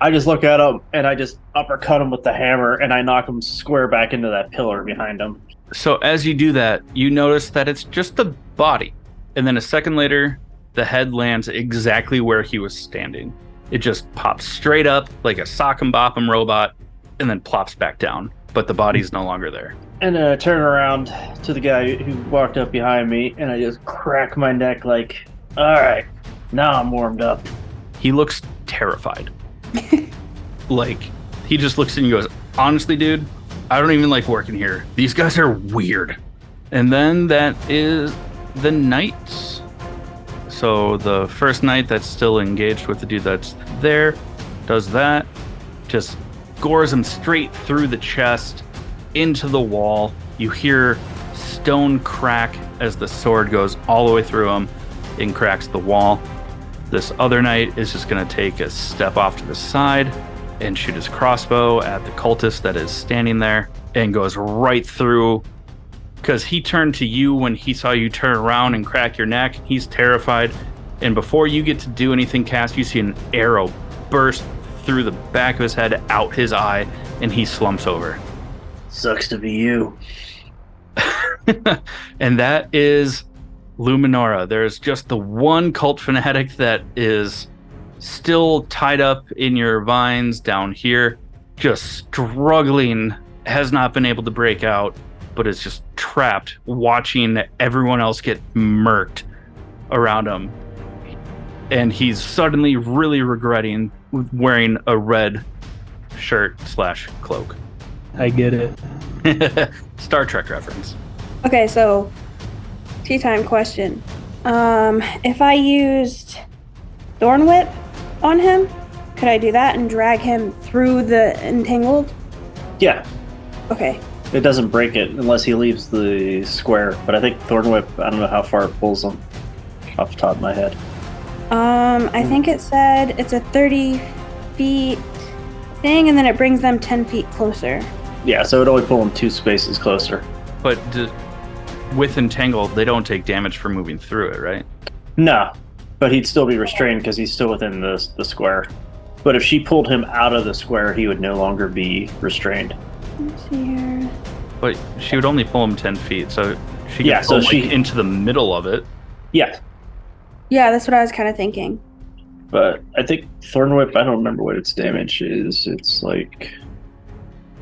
I just look at him and I just uppercut him with the hammer and I knock him square back into that pillar behind him. So as you do that, you notice that it's just the body. And then a second later, the head lands exactly where he was standing. It just pops straight up like a sock and bop 'em robot and then plops back down. But the body's no longer there. And I turn around to the guy who walked up behind me and I just crack my neck like, all right, now I'm warmed up. He looks terrified. Like, he just looks at you and goes, honestly, dude, I don't even like working here. These guys are weird. And then that is the knights. So the first knight that's still engaged with the dude that's there does that. Just gores him straight through the chest, into the wall. You hear stone crack as the sword goes all the way through him and cracks the wall. This other knight is just going to take a step off to the side and shoot his crossbow at the cultist that is standing there and goes right through, because he turned to you when he saw you turn around and crack your neck. He's terrified. And before you get to do anything, Cass, you see an arrow burst through the back of his head, out his eye, and he slumps over. Sucks to be you. And that is Luminora. There's just the one cult fanatic that is still tied up in your vines down here, just struggling, has not been able to break out, but is just trapped, watching everyone else get murked around him. And he's suddenly really regretting wearing a red shirt/cloak. I get it. Star Trek reference. Okay, so tea time question. If I used Thorn Whip on him, could I do that and drag him through the entangled? Yeah, Okay. it doesn't break it unless he leaves the square. But I think Thorn Whip, I don't know how far it pulls him off the top of my head. I think it said it's a 30 feet thing, and then it brings them 10 feet closer. Yeah, so it'd only pull him 2 spaces closer. But with Entangled, they don't take damage for moving through it, right? No, but he'd still be restrained because he's still within the square. But if she pulled him out of the square, he would no longer be restrained. Let's see here. But she would only pull him 10 feet, so she could Yeah, pull so him, she- into the middle of it. Yeah, Yeah, that's what I was kind of thinking. but I think Thorn Whip, I don't remember what its damage is. It's like...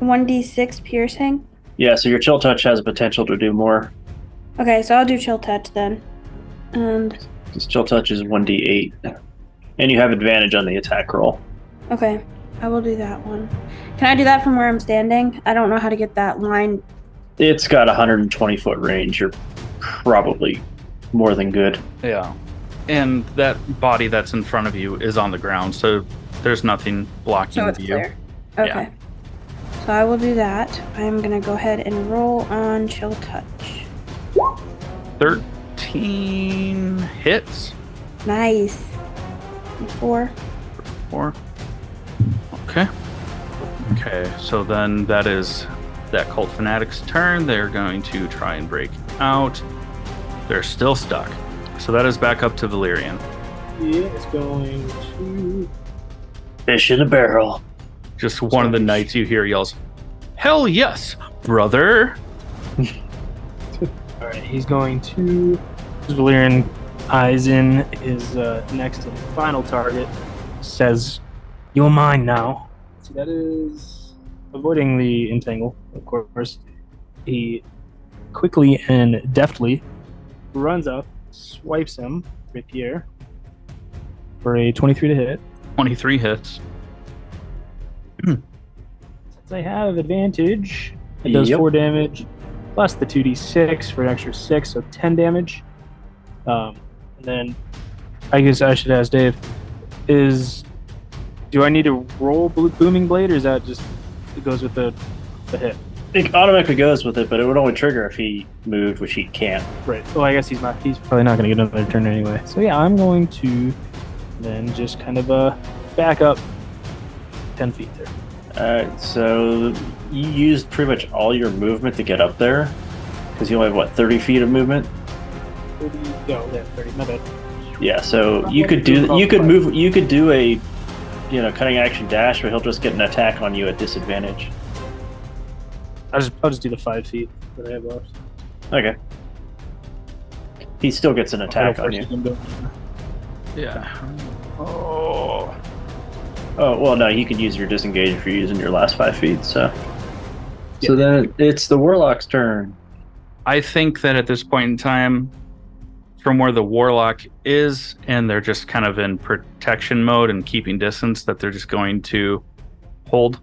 1d6 piercing. Yeah, so your chill touch has potential to do more. Okay, so I'll do chill touch then. And Because chill touch is 1d8. And you have advantage on the attack roll. okay, I will do that one. Can I do that from where I'm standing? I don't know how to get that line. It's got 120-foot range. You're probably more than good. Yeah. And that body that's in front of you is on the ground, so there's nothing blocking So it's you. clear. Okay. So I will do that. I'm gonna go ahead and roll on chill touch. 13 hits. Nice. 4. 4. Okay. Okay, so then that is that cult fanatic's turn. They're going to try and break out. They're still stuck. So that is back up to Valerian. Yeah, it's going to. Fish in a barrel. Just one of the knights you hear yells, "Hell yes, brother!" All right, he's going to. Valerian eyes in his next and final target. Says, "You're mine now." So that is avoiding the entangle, of course. He quickly and deftly runs up, swipes him, rapier, for a 23 to hit. 23 hits. Since I have advantage, it does Yep. 4 damage, plus the 2d6 for an extra 6, so 10 damage. And then, I guess I should ask Dave, do I need to roll Booming Blade, or is that just, it goes with the hit? It automatically goes with it, but it would only trigger if he moved, which he can't. Right. Well, I guess he's probably not going to get another turn anyway. So yeah, I'm going to then just kind of back up 10 feet there. Alright, so you used pretty much all your movement to get up there. Because you only have, 30 feet of movement? 30, yeah, 30, my bad. Yeah, so you could do a cutting action dash, but he'll just get an attack on you at disadvantage. I'll just do the 5 feet that I have left. Okay. He still gets an attack on you. Yeah. Oh. Oh, well, no, you could use your disengage if you're using your last 5 feet, so. Yeah. So then it's the Warlock's turn. I think that at this point in time, from where the Warlock is, and they're just kind of in protection mode and keeping distance, that they're just going to hold.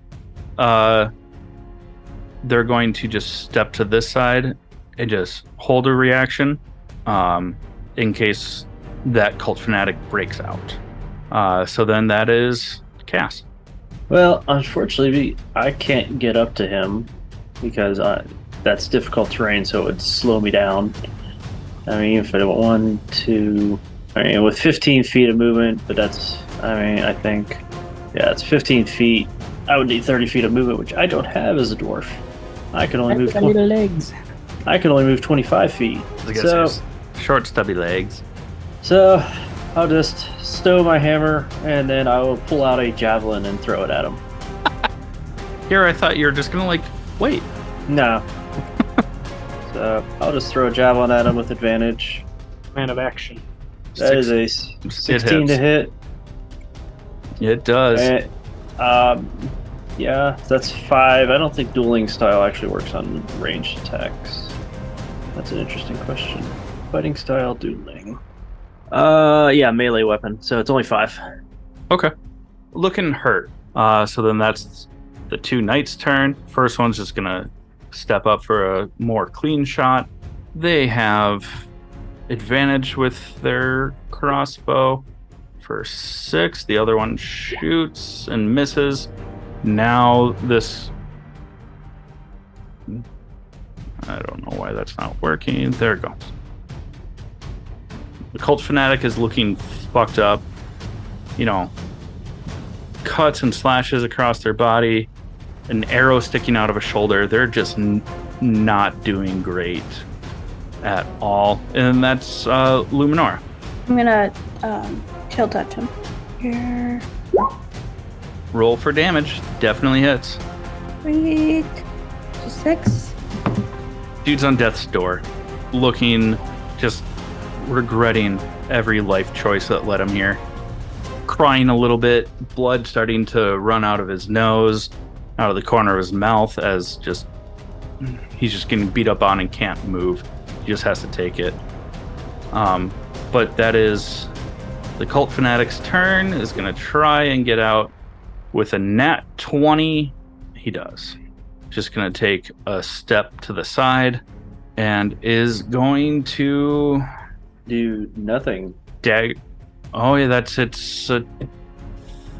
They're going to just step to this side and just hold a reaction in case that cult fanatic breaks out. So then that is Cass. Well, unfortunately, I can't get up to him because that's difficult terrain, so it would slow me down. I mean, if it with 15 feet of movement, but I think, yeah, it's 15 feet. I would need 30 feet of movement, which I don't have as a dwarf. I can only move. legs. I can only move 25 feet. So, Short, stubby legs. so I'll just stow my hammer, and then I will pull out a javelin and throw it at him. Here, I thought you were just gonna wait. No. I'll just throw a javelin at him with advantage. Man of action. That is a It 16 to hits. hit. It does. Yeah, that's 5. I don't think dueling style actually works on ranged attacks. That's an interesting question. Fighting style dueling. Yeah, melee weapon. So it's only 5. Okay. Looking hurt. So then that's the 2 knights' turn. First one's just gonna step up for a more clean shot. They have advantage with their crossbow for 6. The other one shoots and misses. Now this... I don't know why that's not working. There it goes. The cult fanatic is looking fucked up. You know, cuts and slashes across their body, an arrow sticking out of a shoulder. They're just not doing great at all. And that's Luminora. I'm gonna chill touch him. Here. Roll for damage. Definitely hits. Sweet. 6. Dude's on death's door, looking, just regretting every life choice that led him here. Crying a little bit, blood starting to run out of his nose, out of the corner of his mouth, as just he's just getting beat up on and can't move. He just has to take it. But that is the cult fanatic's turn. Is going to try and get out with a nat 20. He does. Just going to take a step to the side and is going to Do nothing. Oh yeah, it's a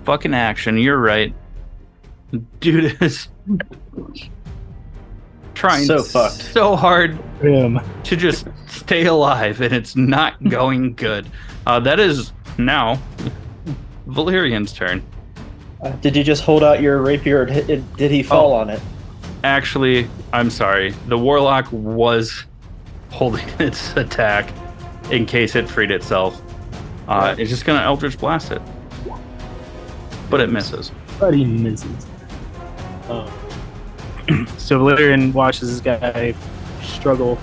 fucking action. You're right. Dude is trying So fucked. so hard Him. to just stay alive, and it's not going good. That is now Valerian's turn. Did you just hold out your rapier? And did he fall on it? Actually, I'm sorry. The warlock was holding its attack in case it freed itself. It's just gonna Eldritch Blast it, but it misses. But he misses. So Valerian watches this guy struggle,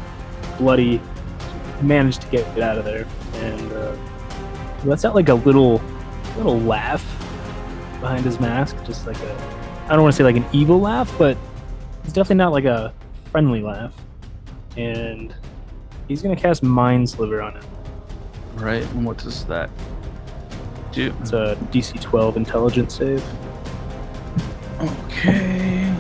bloody, managed to get it out of there, and lets out like a little laugh behind his mask, just like I don't want to say like an evil laugh, but it's definitely not like a friendly laugh. And he's gonna cast Mind Sliver on it. Right, and what does that do? It's a DC 12 intelligence save. Okay.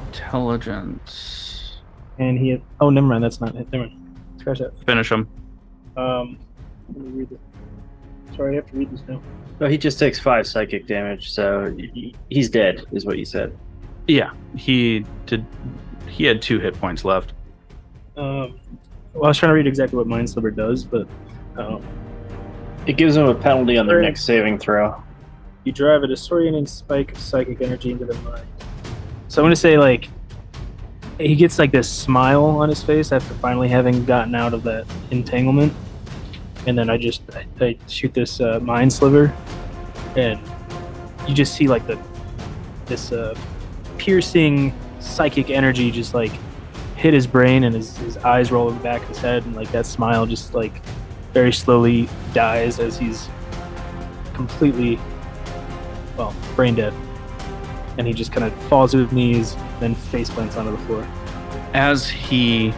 Intelligence. And he oh, never mind, that's not it. Never mind. Scratch that. Finish him. Let me read this. Sorry, I have to read this now. No, he just takes 5 psychic damage, so he's dead, is what you said. Yeah, he did. He had 2 hit points left. Well, I was trying to read exactly what Mind Sliver does, but It gives him a penalty on their next saving throw. you drive a disorienting spike of psychic energy into their mind. So I'm going to say, like, he gets, like, this smile on his face after finally having gotten out of that entanglement. And then I shoot this Mind Sliver, and you just see, like, this piercing psychic energy just, like, hit his brain, and his eyes roll in the back of his head, and, like, that smile just, like, very slowly dies as he's completely, well, brain dead. And he just kind of falls to his knees, then face plants onto the floor. As he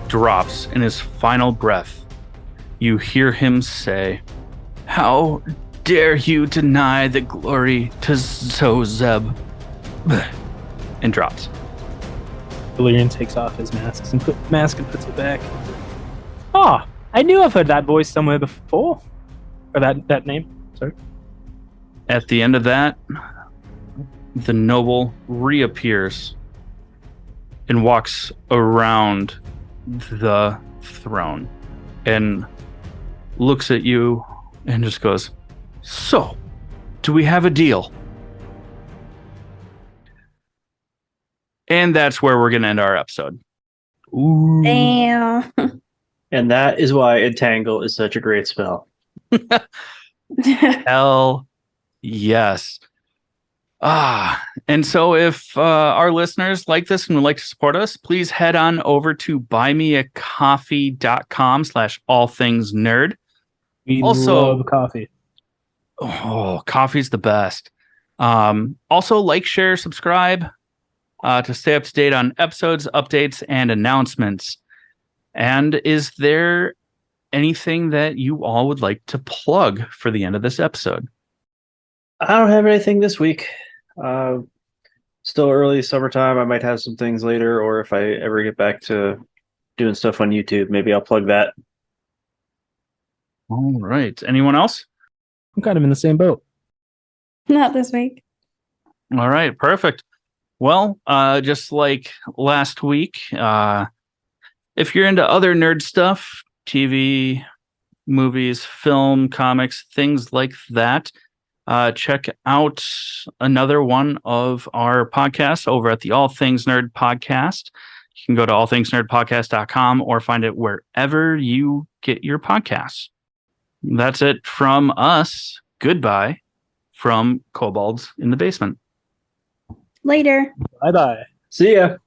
drops in his final breath, you hear him say, "How dare you deny the glory to Zozeb?" and drops. Valerian takes off his mask and puts it back. Oh, I knew I've heard that voice somewhere before. Or that name, sorry. At the end of that, the noble reappears and walks around the throne and looks at you and just goes, "So, do we have a deal?" And that's where we're going to end our episode. Ooh. Damn. And that is why Entangle is such a great spell. Hell yes. And so if our listeners like this and would like to support us, please head on over to buymeacoffee.com/allthingsnerd. We Also- love coffee. Oh, coffee's the best. Also, like, share, subscribe to stay up to date on episodes, updates, and announcements. And is there anything that you all would like to plug for the end of this episode? I don't have anything this week. Still early summertime. I might have some things later, or if I ever get back to doing stuff on YouTube, maybe I'll plug that. All right. Anyone else? I'm kind of in the same boat. Not this week. All right. Perfect. Well, just like last week, if you're into other nerd stuff, TV, movies, film, comics, things like that, check out another one of our podcasts over at the All Things Nerd Podcast. You can go to allthingsnerdpodcast.com or find it wherever you get your podcasts. That's it from us. Goodbye from Kobolds in the Basement. Later. Bye bye. See ya.